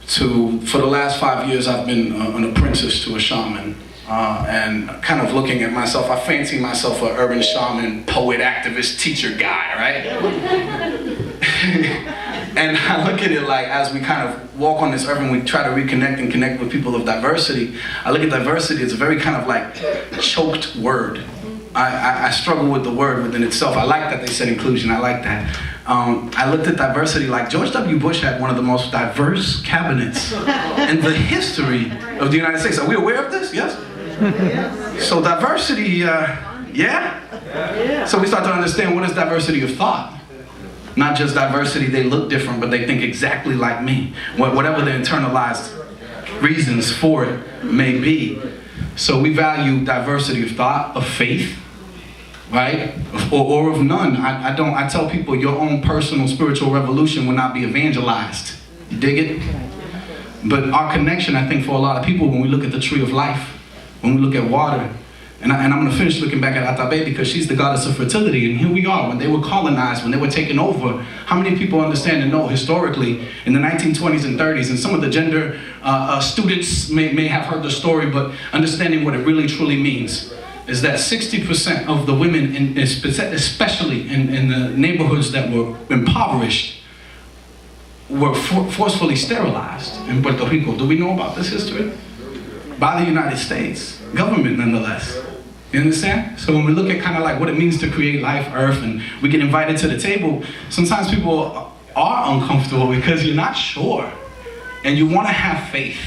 to, for the last 5 years, I've been an apprentice to a shaman. And kind of looking at myself, I fancy myself an urban shaman, poet, activist, teacher guy, right? And I look at it like, as we kind of walk on this earth and we try to reconnect and connect with people of diversity, I look at diversity as a very kind of like choked word. I struggle with the word within itself. I like that they said inclusion, I like that. I looked at diversity like George W. Bush had one of the most diverse cabinets in the history of the United States. Are we aware of this? Yes? So diversity, yeah? So we start to understand what is diversity of thought. Not just diversity, they look different, but they think exactly like me. Whatever the internalized reasons for it may be. So we value diversity of thought, of faith, right? Or of none. I tell people your own personal spiritual revolution will not be evangelized. You dig it? But our connection, I think, for a lot of people, when we look at the tree of life, when we look at water, and I'm going to finish looking back at Andrade because she's the goddess of fertility, and here we are, when they were colonized, when they were taken over, how many people understand and know historically in the 1920s and 30s, and some of the gender students may have heard the story, but understanding what it really truly means is that 60% of the women, especially in the neighborhoods that were impoverished, were forcefully sterilized in Puerto Rico. Do we know about this history? By the United States government, nonetheless. You understand? So when we look at kind of like what it means to create life, earth, and we get invited to the table, sometimes people are uncomfortable because you're not sure. And you want to have faith.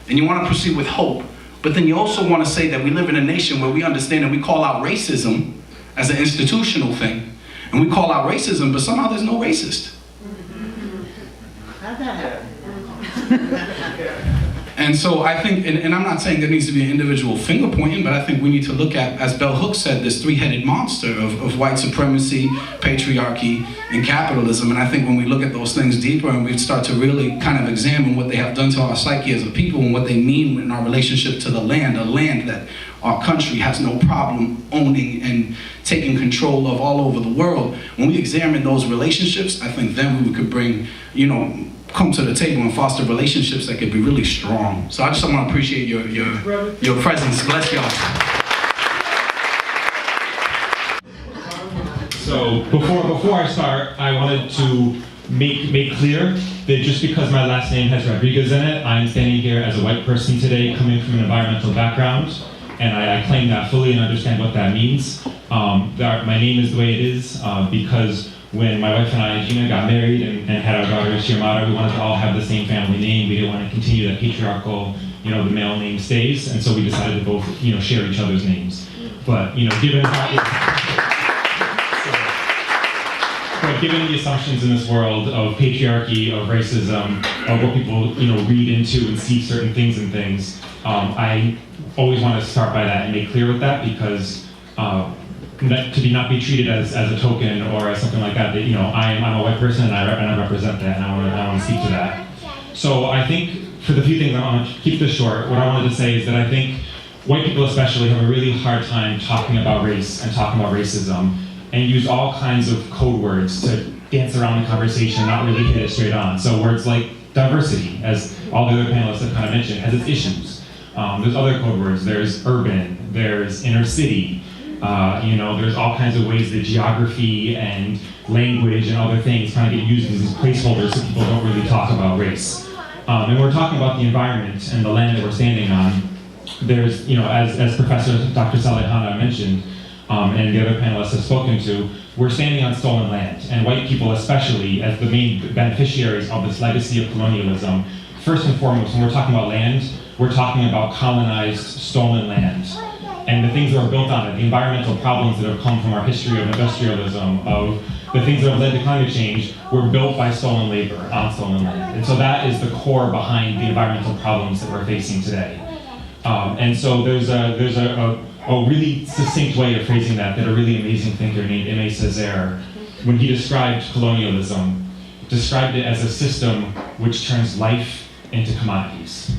And you want to proceed with hope. But then you also want to say that we live in a nation where we understand and we call out racism as an institutional thing. And we call out racism, but somehow there's no racist. How'd that happen? And so I think, and I'm not saying there needs to be an individual finger pointing, but I think we need to look at, as Bell Hooks said, this three-headed monster of white supremacy, patriarchy, and capitalism. And I think when we look at those things deeper and we start to really kind of examine what they have done to our psyche as a people and what they mean in our relationship to the land, a land that our country has no problem owning and taking control of all over the world, when we examine those relationships, I think then we could bring, come to the table and foster relationships that could be really strong. So I just want to appreciate your presence. Bless y'all. So before I start, I wanted to make clear that just because my last name has Rodriguez in it, I'm standing here as a white person today coming from an environmental background, and I claim that fully and understand what that means. My name is the way it is because when my wife and I, Gina, got married and had our daughter, Xiomara, we wanted to all have the same family name. We didn't want to continue that patriarchal, the male name stays, and so we decided to both, share each other's names. But, given the assumptions in this world of patriarchy, of racism, of what people, read into and see certain things and things, I always want to start by that and make clear with that because to not be treated as a token or as something like that, I'm a white person and I represent that, and I want to speak to that. So I think for the few things, I want to keep this short, what I wanted to say is that I think white people especially have a really hard time talking about race and talking about racism and use all kinds of code words to dance around the conversation, not really hit it straight on. So words like diversity, as all the other panelists have kind of mentioned, has its issues. There's other code words, there's urban, there's inner city, there's all kinds of ways that geography and language and other things kind of get used as these placeholders so people don't really talk about race. And we're talking about the environment and the land that we're standing on. There's, as Professor Dr. Saleh-Hanna mentioned, and the other panelists have spoken to, we're standing on stolen land. And white people especially, as the main beneficiaries of this legacy of colonialism, first and foremost, when we're talking about land, we're talking about colonized, stolen land. And the things that are built on it, the environmental problems that have come from our history of industrialism, of the things that have led to climate change, were built by stolen labor on stolen land. And so that is the core behind the environmental problems that we're facing today. And so there's a really succinct way of phrasing that a really amazing thinker named Aimé Césaire, when he described colonialism, described it as a system which turns life into commodities.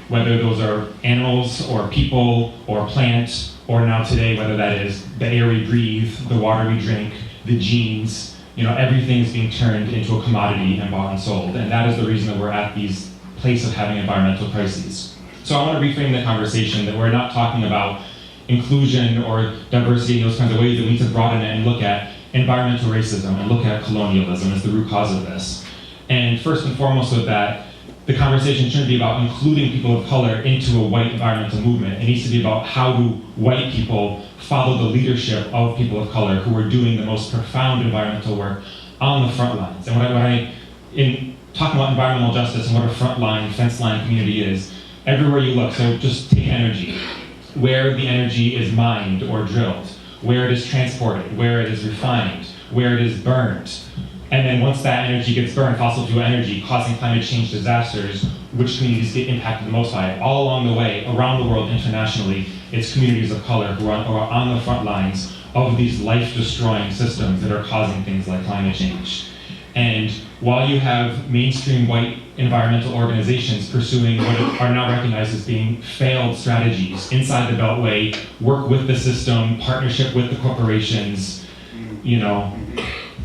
Whether those are animals or people or plants, or now today, whether that is the air we breathe, the water we drink, the genes, everything is being turned into a commodity and bought and sold. And that is the reason that we're at these place of having environmental crises. So I want to reframe the conversation that we're not talking about inclusion or diversity in those kinds of ways, that we need to broaden it and look at environmental racism and look at colonialism as the root cause of this. And first and foremost with that, the conversation shouldn't be about including people of color into a white environmental movement. It needs to be about how do white people follow the leadership of people of color who are doing the most profound environmental work on the front lines. And in talking about environmental justice and what a front line, fence line community is, everywhere you look, so just take energy. Where the energy is mined or drilled, where it is transported, where it is refined, where it is burned. And then once that energy gets burned, fossil fuel energy, causing climate change disasters, which communities get impacted the most by it? All along the way, around the world, internationally, it's communities of color who are on the front lines of these life-destroying systems that are causing things like climate change. And while you have mainstream white environmental organizations pursuing what are now recognized as being failed strategies inside the Beltway, work with the system, partnership with the corporations,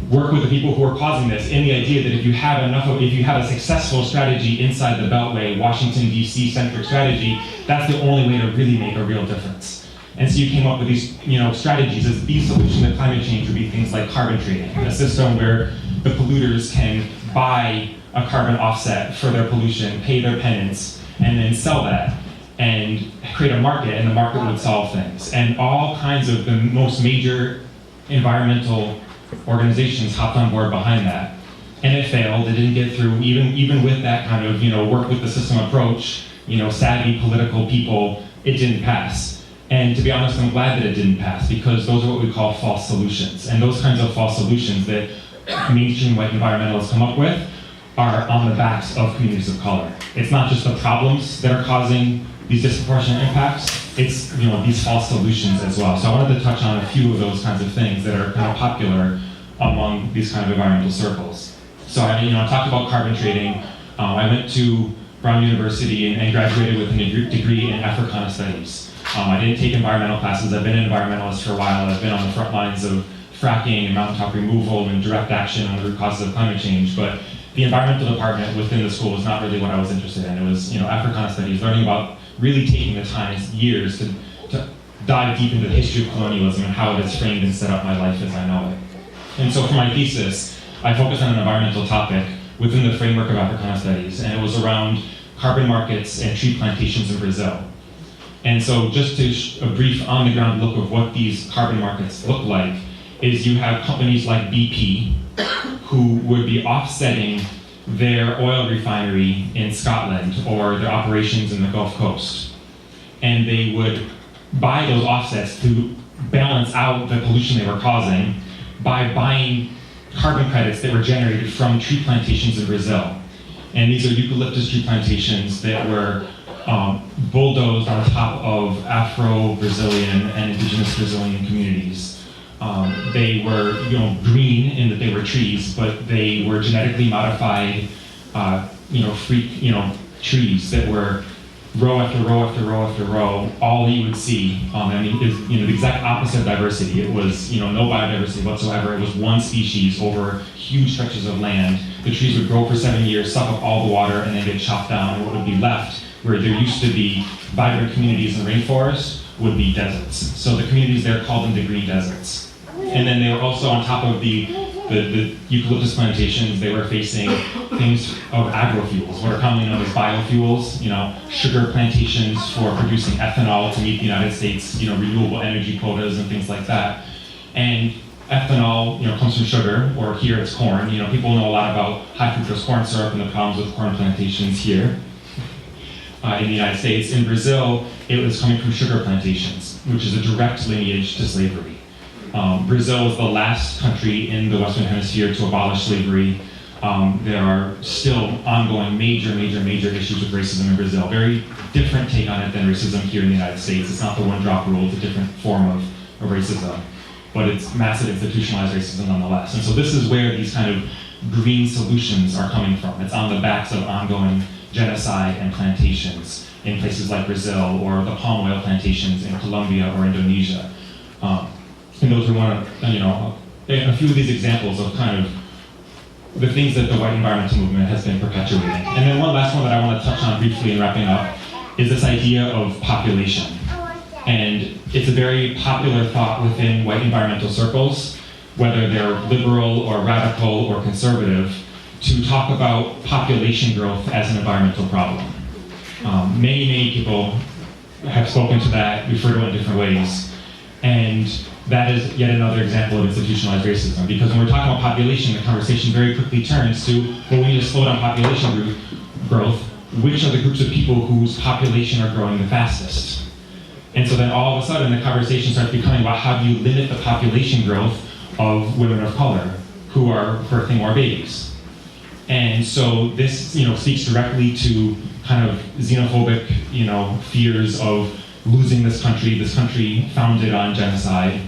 work with the people who are causing this, in the idea that if you have a successful strategy inside the Beltway, Washington, D.C. centric strategy, that's the only way to really make a real difference. And so you came up with these strategies as the solution to climate change would be things like carbon trading, a system where the polluters can buy a carbon offset for their pollution, pay their penance, and then sell that and create a market, and the market would solve things. And all kinds of the most major environmental organizations hopped on board behind that. And it failed, it didn't get through, even with that kind of work with the system approach, savvy political people, it didn't pass. And to be honest, I'm glad that it didn't pass, because those are what we call false solutions. And those kinds of false solutions that mainstream white environmentalists come up with are on the backs of communities of color. It's not just the problems that are causing these disproportionate impacts, it's these false solutions as well. So I wanted to touch on a few of those kinds of things that are kind of popular among these kind of environmental circles. So I talked about carbon trading. I went to Brown University and graduated with a degree in Africana Studies. I didn't take environmental classes. I've been an environmentalist for a while. I've been on the front lines of fracking and mountaintop removal and direct action on the root causes of climate change. But the environmental department within the school was not really what I was interested in. It was Africana Studies, learning about really taking the time, years to dive deep into the history of colonialism and how it has framed and set up my life as I know it. And so for my thesis, I focused on an environmental topic within the framework of Africana Studies, and it was around carbon markets and tree plantations in Brazil. And so just to a brief on-the-ground look of what these carbon markets look like, is you have companies like BP who would be offsetting their oil refinery in Scotland or their operations in the Gulf Coast. And they would buy those offsets to balance out the pollution they were causing by buying carbon credits that were generated from tree plantations in Brazil. And these are eucalyptus tree plantations that were bulldozed on top of Afro-Brazilian and indigenous Brazilian communities. They were, green in that they were trees, but they were genetically modified, trees that were row after row after row after row. All that you would see, is the exact opposite of diversity. It was, no biodiversity whatsoever. It was one species over huge stretches of land. The trees would grow for 7 years, suck up all the water, and then get chopped down. And what would be left, where there used to be vibrant communities in rainforests, would be deserts. So the communities there called them the green deserts. And then they were also on top of the eucalyptus plantations, they were facing things of agrofuels, what are commonly known as biofuels, sugar plantations for producing ethanol to meet the United States, renewable energy quotas and things like that. And ethanol, comes from sugar, or here it's corn. People know a lot about high fructose corn syrup and the problems with corn plantations here in the United States. In Brazil, it was coming from sugar plantations, which is a direct lineage to slavery. Brazil was the last country in the Western Hemisphere to abolish slavery. There are still ongoing major issues with racism in Brazil. Very different take on it than racism here in the United States. It's not the one-drop rule, it's a different form of racism. But it's massive institutionalized racism nonetheless. And so this is where these kind of green solutions are coming from. It's on the backs of ongoing genocide and plantations in places like Brazil, or the palm oil plantations in Colombia or Indonesia. And those are one of, a few of these examples of kind of the things that the white environmental movement has been perpetuating. And then one last one that I want to touch on briefly in wrapping up is this idea of population. And it's a very popular thought within white environmental circles, whether they're liberal or radical or conservative, to talk about population growth as an environmental problem. Many people have spoken to that, referred to it in different ways. And that is yet another example of institutionalized racism, because when we're talking about population, the conversation very quickly turns to, well, we need to slow down population growth. Which are the groups of people whose population are growing the fastest? And so then all of a sudden the conversation starts becoming about how do you limit the population growth of women of color who are birthing more babies. And so this, speaks directly to kind of xenophobic, fears of losing this country founded on genocide.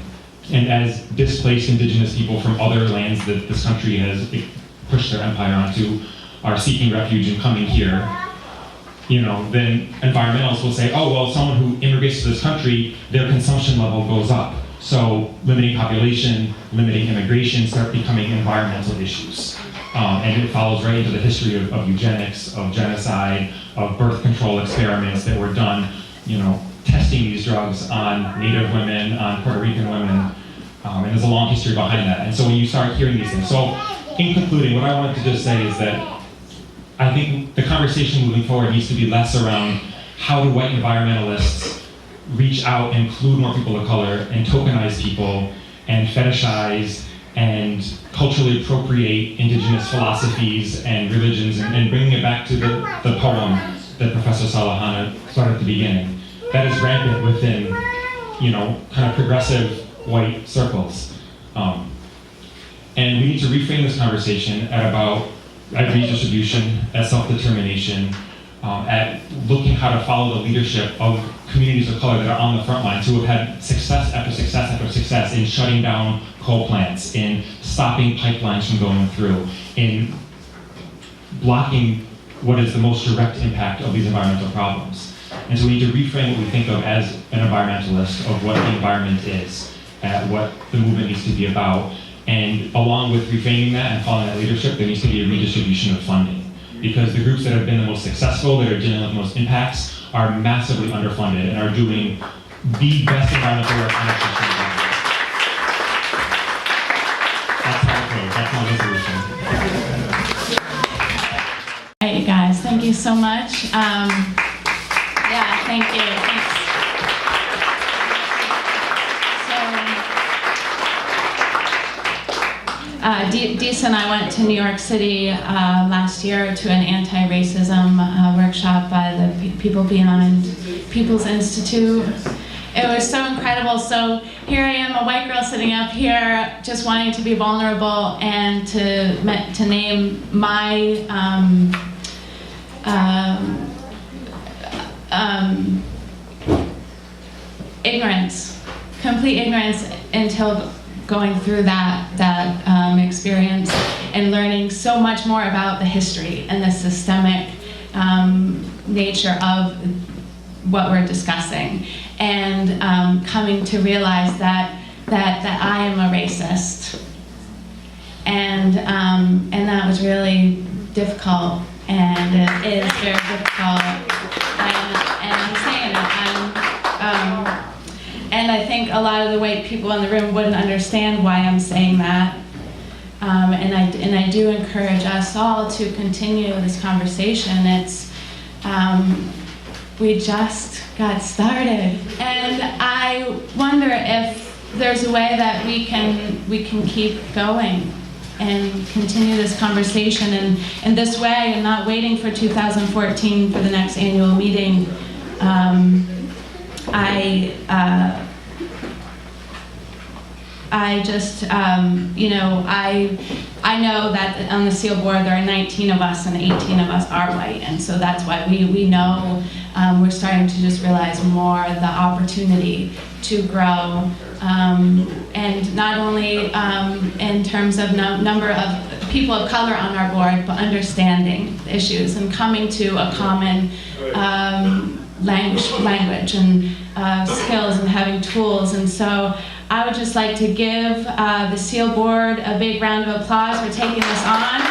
And as displaced indigenous people from other lands that this country has pushed their empire onto are seeking refuge and coming here, then environmentalists will say, oh, well, someone who immigrates to this country, their consumption level goes up. So limiting population, limiting immigration start becoming environmental issues. And it follows right into the history of eugenics, of genocide, of birth control experiments that were done, testing these drugs on Native women, on Puerto Rican women, and there's a long history behind that. And so when you start hearing these things, so in concluding, what I wanted to just say is that I think the conversation moving forward needs to be less around how do white environmentalists reach out and include more people of color and tokenize people and fetishize and culturally appropriate indigenous philosophies and religions and bringing it back to the poem that Professor Saleh-Hanna started at the beginning. That is rampant within, kind of progressive white circles. And we need to reframe this conversation at redistribution, at self-determination, at looking how to follow the leadership of communities of color that are on the front lines, who have had success after success after success in shutting down coal plants, in stopping pipelines from going through, in blocking what is the most direct impact of these environmental problems. And so we need to reframe what we think of as an environmentalist, of what the environment is, what the movement needs to be about. And along with reframing that and following that leadership, there needs to be a redistribution of funding. Because the groups that have been the most successful, that are dealing with the most impacts, are massively underfunded and are doing the best environmental work in the country. That's how it goes. That's my resolution. All right, you guys, thank you so much. Yeah, thank you. Thanks. Desa and I went to New York City last year to an anti-racism workshop by the People Beyond People's Institute. It was so incredible. So here I am, a white girl sitting up here, just wanting to be vulnerable and to name my ignorance, complete ignorance, until going through that experience and learning so much more about the history and the systemic nature of what we're discussing, and coming to realize that I am a racist, and that was really difficult, and it is very difficult, and I'm saying it. And I think a lot of the white people in the room wouldn't understand why I'm saying that. And I do encourage us all to continue this conversation. It's we just got started, and I wonder if there's a way that we can keep going and continue this conversation in this way, and not waiting for 2014 for the next annual meeting. I just, I know that on the SEAL board there are 19 of us and 18 of us are white, and so that's why we know we're starting to just realize more the opportunity to grow, and not only in terms of number of people of color on our board, but understanding the issues and coming to a common language and skills and having tools. And so I would just like to give the SEAL board a big round of applause for taking this on.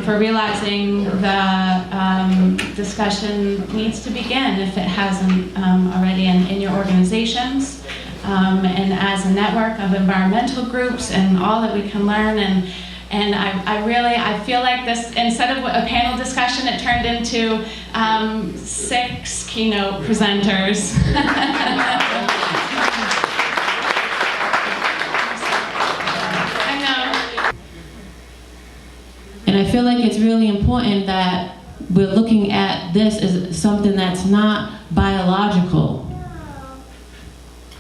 For realizing the discussion needs to begin if it hasn't already in your organizations, and as a network of environmental groups and all that we can learn. And I feel like this, instead of a panel discussion, it turned into 6 keynote presenters. And I feel like it's really important that we're looking at this as something that's not biological.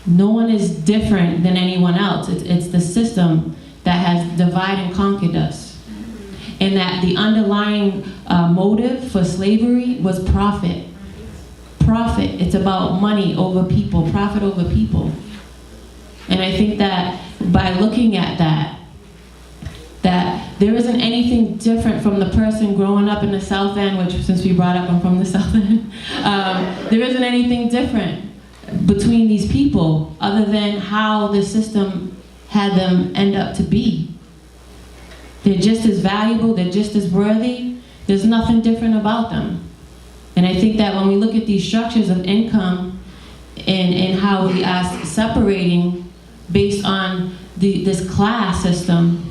No one is different than anyone else. It's the system that has divided and conquered us. And that the underlying motive for slavery was profit. Profit. It's about money over people, profit over people. And I think that by looking at that there isn't anything different from the person growing up in the South End, which since we brought up I'm from the South End, there isn't anything different between these people other than how the system had them end up to be. They're just as valuable, they're just as worthy, there's nothing different about them. And I think that when we look at these structures of income and how we are separating based on this class system,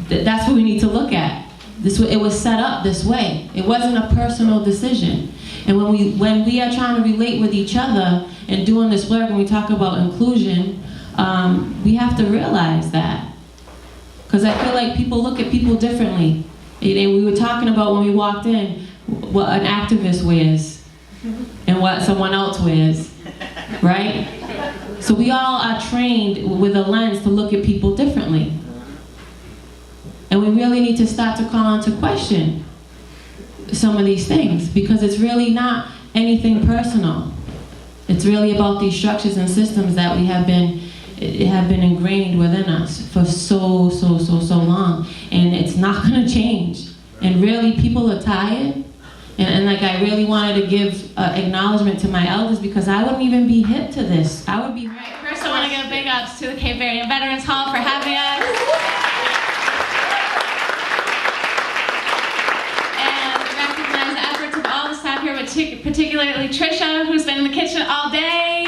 that's what we need to look at. It was set up this way. It wasn't a personal decision. And when we are trying to relate with each other and doing this work, when we talk about inclusion, we have to realize that. Because I feel like people look at people differently. And we were talking about when we walked in, what an activist wears and what someone else wears, right? So we all are trained with a lens to look at people differently. And we really need to start to call into question some of these things, because it's really not anything personal. It's really about these structures and systems that we have been ingrained within us for so long, and it's not going to change. And really, people are tired. And like, I really wanted to give acknowledgement to my elders, because I wouldn't even be hip to this. I would be. Right. First, I want to give big ups to the Cape Verdean Veterans Hall for having us. Here, but particularly Trisha, who's been in the kitchen all day.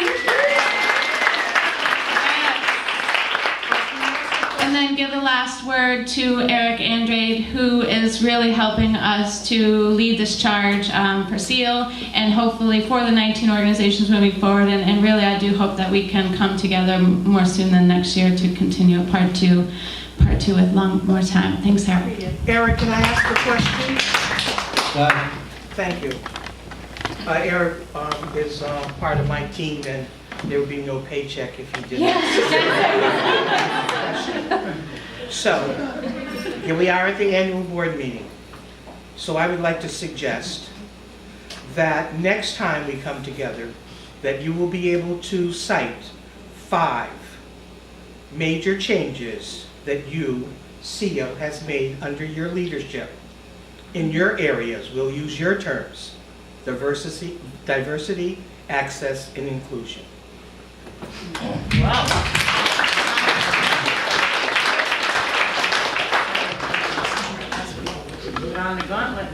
And then give the last word to Erik Andrade, who is really helping us to lead this charge for SEAL and hopefully for the 19 organizations moving forward. And really, I do hope that we can come together more soon than next year to continue part two with more time. Thanks, Erik. Erik, can I ask a question? Thank you. Erik is part of my team, and there would be no paycheck if he didn't. Yes. So, here we are at the annual board meeting. So I would like to suggest that next time we come together, that you will be able to cite 5 major changes that you, SEAL, has made under your leadership in your areas. We'll use your terms: diversity, access, and inclusion. Wow. Put on the gauntlet.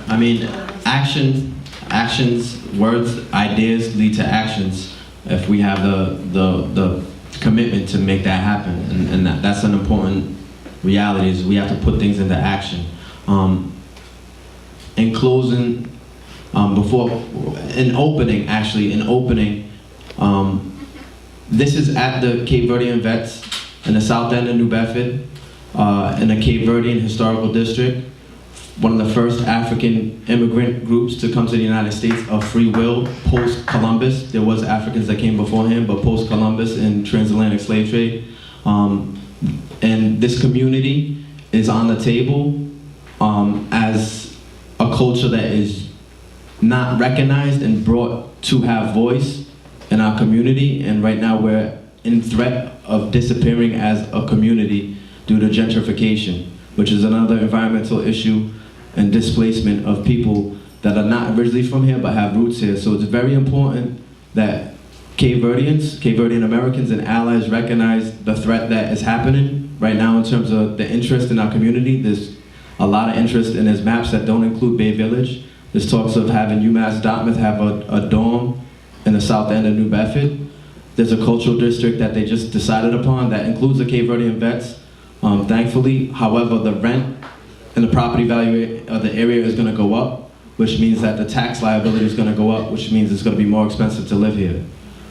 I mean, actions, words, ideas lead to actions if we have the commitment to make that happen. And that's an important reality, is we have to put things into action. In closing, in opening, this is at the Cape Verdean Vets in the South End of New Bedford, in the Cape Verdean Historical District. one of the first African immigrant groups to come to the United States of free will post-Columbus. There was Africans that came before him, but post-Columbus in transatlantic slave trade. And this community is on the table as a culture that is not recognized and brought to have voice in our community. And right now we're in threat of disappearing as a community due to gentrification, which is another environmental issue and displacement of people that are not originally from here but have roots here. So it's very important that Cape Verdean Americans and allies recognize the threat that is happening right now in terms of the interest in our community. There's a lot of interest in his maps that don't include Bay Village. There's talks of having UMass Dartmouth have a dorm in the south end of New Bedford. There's a cultural district that they just decided upon that includes the Cape Verdean vets, thankfully. However, the rent and the property value of the area is going to go up, which means that the tax liability is going to go up, which means it's going to be more expensive to live here.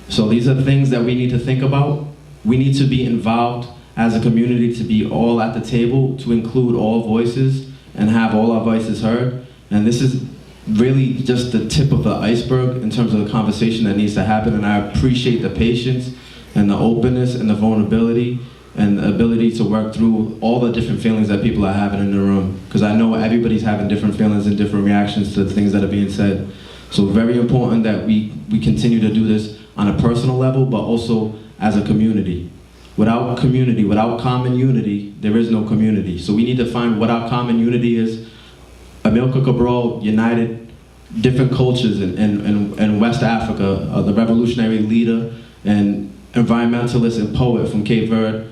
So these are things that we need to think about. We need to be involved as a community, to be all at the table, to include all voices and have all our voices heard. And this is really just the tip of the iceberg in terms of the conversation that needs to happen. And I appreciate the patience and the openness and the vulnerability and the ability to work through all the different feelings that people are having in the room. Because I know everybody's having different feelings and different reactions to the things that are being said. So very important that we continue to do this on a personal level, but also as a community. Without community, without common unity, there is no community. So we need to find what our common unity is. Amilcar Cabral united different cultures in West Africa, the revolutionary leader and environmentalist and poet from Cape Verde,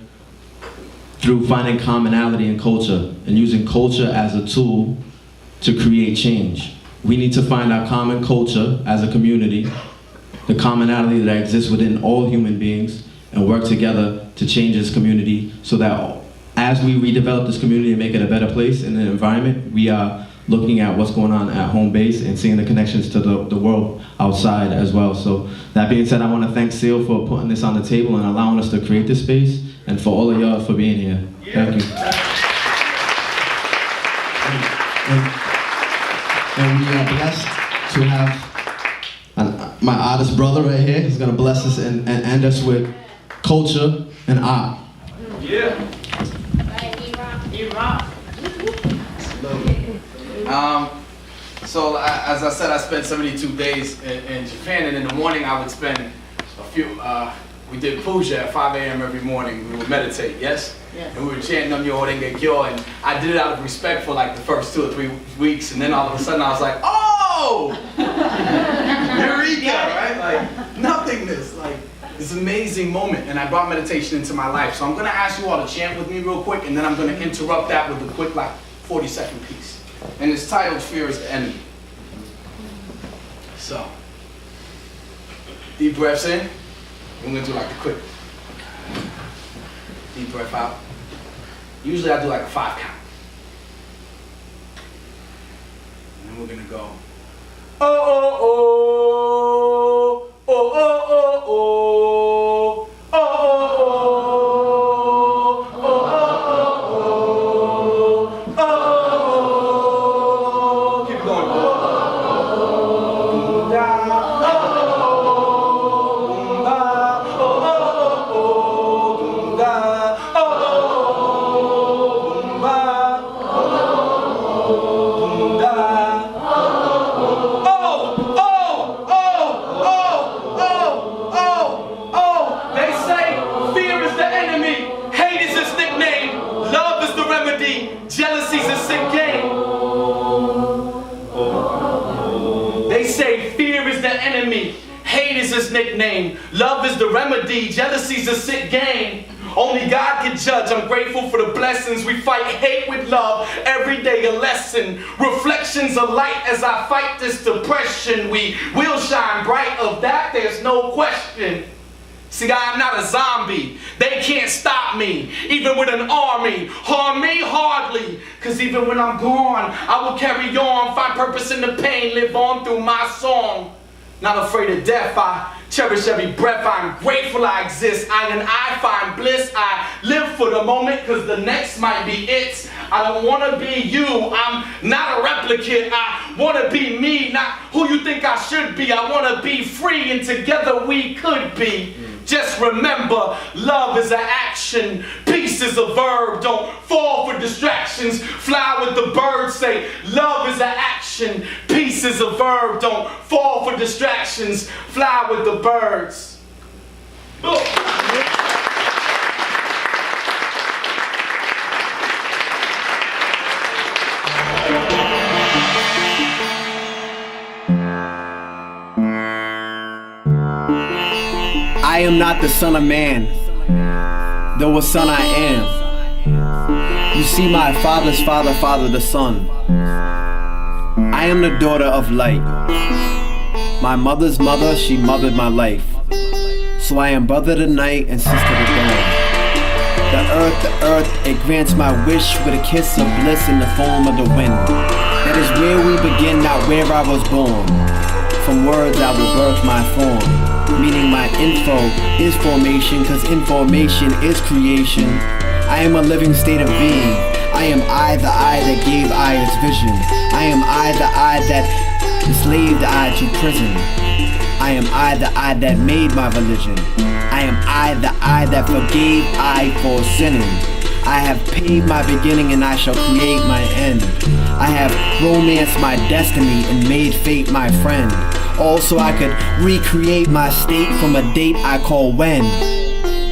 through finding commonality in culture and using culture as a tool to create change. We need to find our common culture as a community, the commonality that exists within all human beings, and work together to change this community so that as we redevelop this community and make it a better place in the environment, we are looking at what's going on at home base and seeing the connections to the world outside as well. So that being said, I want to thank SEEAL for putting this on the table and allowing us to create this space, and for all of y'all for being here. Thank you. And we are blessed to have my artist brother right here. He's going to bless us and end us with culture and art. Yeah. So as I said, I spent 72 days in Japan, and in the morning I would spend a few, we did puja at 5 a.m. every morning. We would meditate, yes? Yes. And we were chanting Nam-myoho Renge Kyo, and I did it out of respect for like the first 2 or 3 weeks, and then all of a sudden I was like, oh! Eureka, right? Like, nothingness, like, this amazing moment, and I brought meditation into my life. So I'm gonna ask you all to chant with me real quick, and then I'm gonna interrupt that with a quick, like, 40-second piece. And it's titled Fear is the Enemy. So, deep breaths in. I'm gonna do like a quick deep breath out. Usually I do like a 5 count. And then we're gonna go. Oh, oh, oh, oh, oh, oh, oh, oh, oh, oh, oh, keep going. Nickname. Love is the remedy, jealousy's a sick game. Only God can judge. I'm grateful for the blessings. We fight hate with love, every day a lesson. Reflections of light as I fight this depression. We will shine bright, of that there's no question. See, I am not a zombie. They can't stop me, even with an army. Harm me hardly, cause even when I'm gone, I will carry on, find purpose in the pain, live on through my song. Not afraid of death, I Cherish every breath, I'm grateful I exist. I find bliss, I live for the moment, cause the next might be it. I don't wanna be you, I'm not a replicate. I wanna be me, not who you think I should be. I wanna be free and together we could be. Just remember, love is an action, peace is a verb. Don't fall for distractions, fly with the birds. Say, love is an action, peace is a verb. Don't fall for distractions, fly with the birds. I am not the son of man, though a son I am. You see my father's father, father the son. I am the daughter of light. My mother's mother, she mothered my life. So I am brother to night and sister to dawn. The earth, it grants my wish with a kiss of bliss in the form of the wind. That is where we begin, not where I was born. From words I will birth my form. Meaning my info is formation, cause information is creation. I am a living state of being. I am I, the eye that gave I its vision. I am I, the eye that enslaved I to prison. I am I, the eye that made my religion. I am I, the eye that forgave I for sinning. I have paid my beginning and I shall create my end. I have romanced my destiny and made fate my friend. Also I could recreate my state from a date I call when.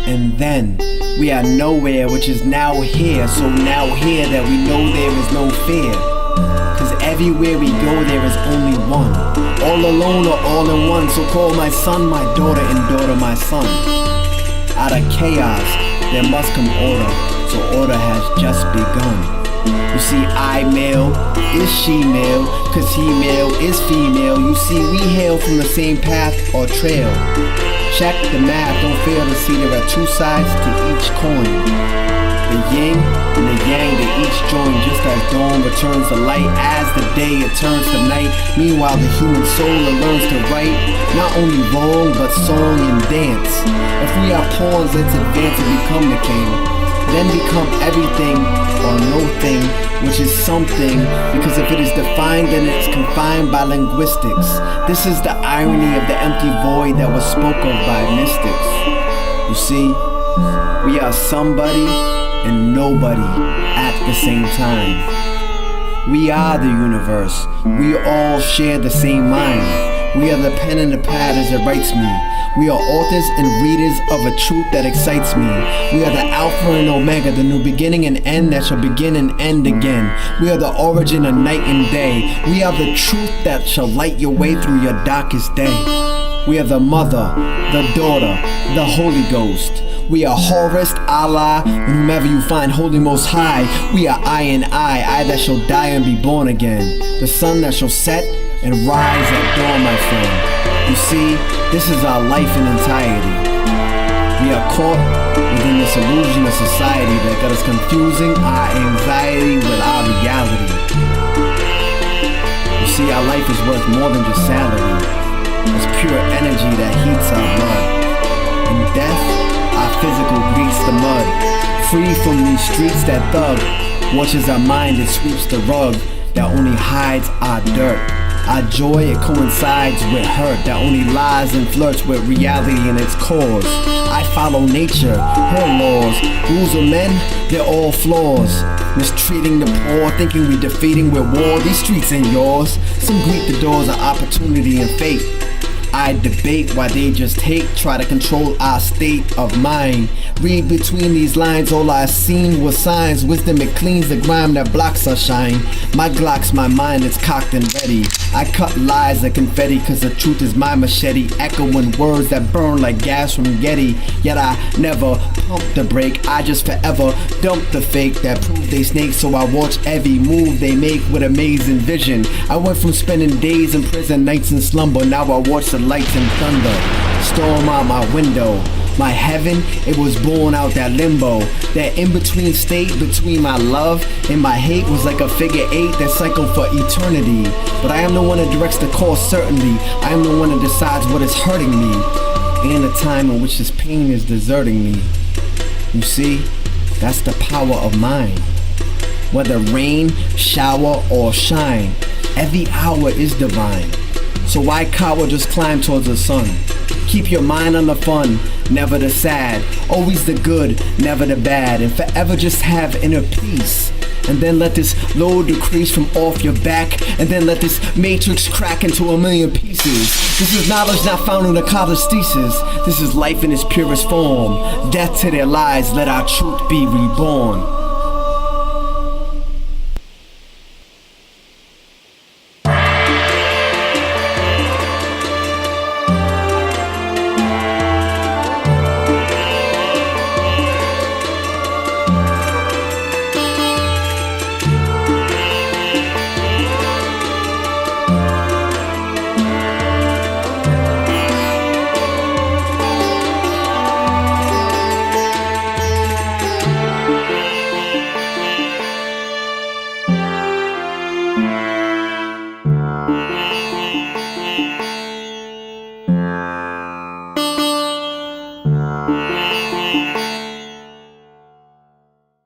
And then we are nowhere, which is now here. So now here that we know there is no fear. Cause everywhere we go there is only one. All alone or all in one. So call my son my daughter and daughter my son. Out of chaos there must come order. So order has just begun. You see, I male is she male, cause he male is female. You see, we hail from the same path or trail. Check the math, don't fail to see there are two sides to each coin. The yin and the yang, they each join just as dawn returns to light. As the day it turns to night. Meanwhile the human soul learns to write not only wrong but song and dance. If we are pawns, let's advance and become the king. Then become everything or no thing, which is something, because if it is defined then it's confined by linguistics. This is the irony of the empty void that was spoke of by mystics. You see, we are somebody and nobody at the same time. We are the universe, we all share the same mind. We are the pen and the pad as it writes me. We are authors and readers of a truth that excites me. We are the Alpha and Omega, the new beginning and end that shall begin and end again. We are the origin of night and day. We are the truth that shall light your way through your darkest day. We are the mother, the daughter, the Holy Ghost. We are Horus, Allah, and whomever you find holy most high. We are I and I that shall die and be born again. The sun that shall set and rise at dawn, my friend. You see, this is our life in entirety. We are caught within this illusion of society that got us confusing our anxiety with our reality. You see, our life is worth more than just salary. It's pure energy that heats our blood. In death, our physical greets the mud. Free from these streets that thug, watches our mind and sweeps the rug that only hides our dirt. Our joy, it coincides with hurt that only lies and flirts with reality and its cause. I follow nature, her laws. Rules of men, they're all flaws. Mistreating the poor, thinking we defeating with war. These streets ain't yours. Some greet the doors of opportunity and fate. I debate why they just hate, try to control our state of mind. Read between these lines, all I seen was signs. Wisdom, it cleans the grime that blocks our shine. My Glock's my mind, it's cocked and ready. I cut lies like confetti, cause the truth is my machete. Echoing words that burn like gas from Getty. Yet I never pump the brake, I just forever dump the fake that prove they snakes. So I watch every move they make with amazing vision. I went from spending days in prison, nights in slumber. Now I watch the lights and thunder storm out my window. My heaven, it was born out that limbo. That in-between state between my love and my hate was like a figure eight that cycled for eternity. But I am the one that directs the course, certainly. I am the one that decides what is hurting me. and a time in which this pain is deserting me. You see, that's the power of mind. Whether rain, shower, or shine, every hour is divine. So why cower, just climb towards the sun? Keep your mind on the fun, never the sad. Always the good, never the bad. And forever just have inner peace. And then let this load decrease from off your back. And then let this matrix crack into a million pieces. This is knowledge not found in a college thesis. This is life in its purest form. Death to their lies, let our truth be reborn.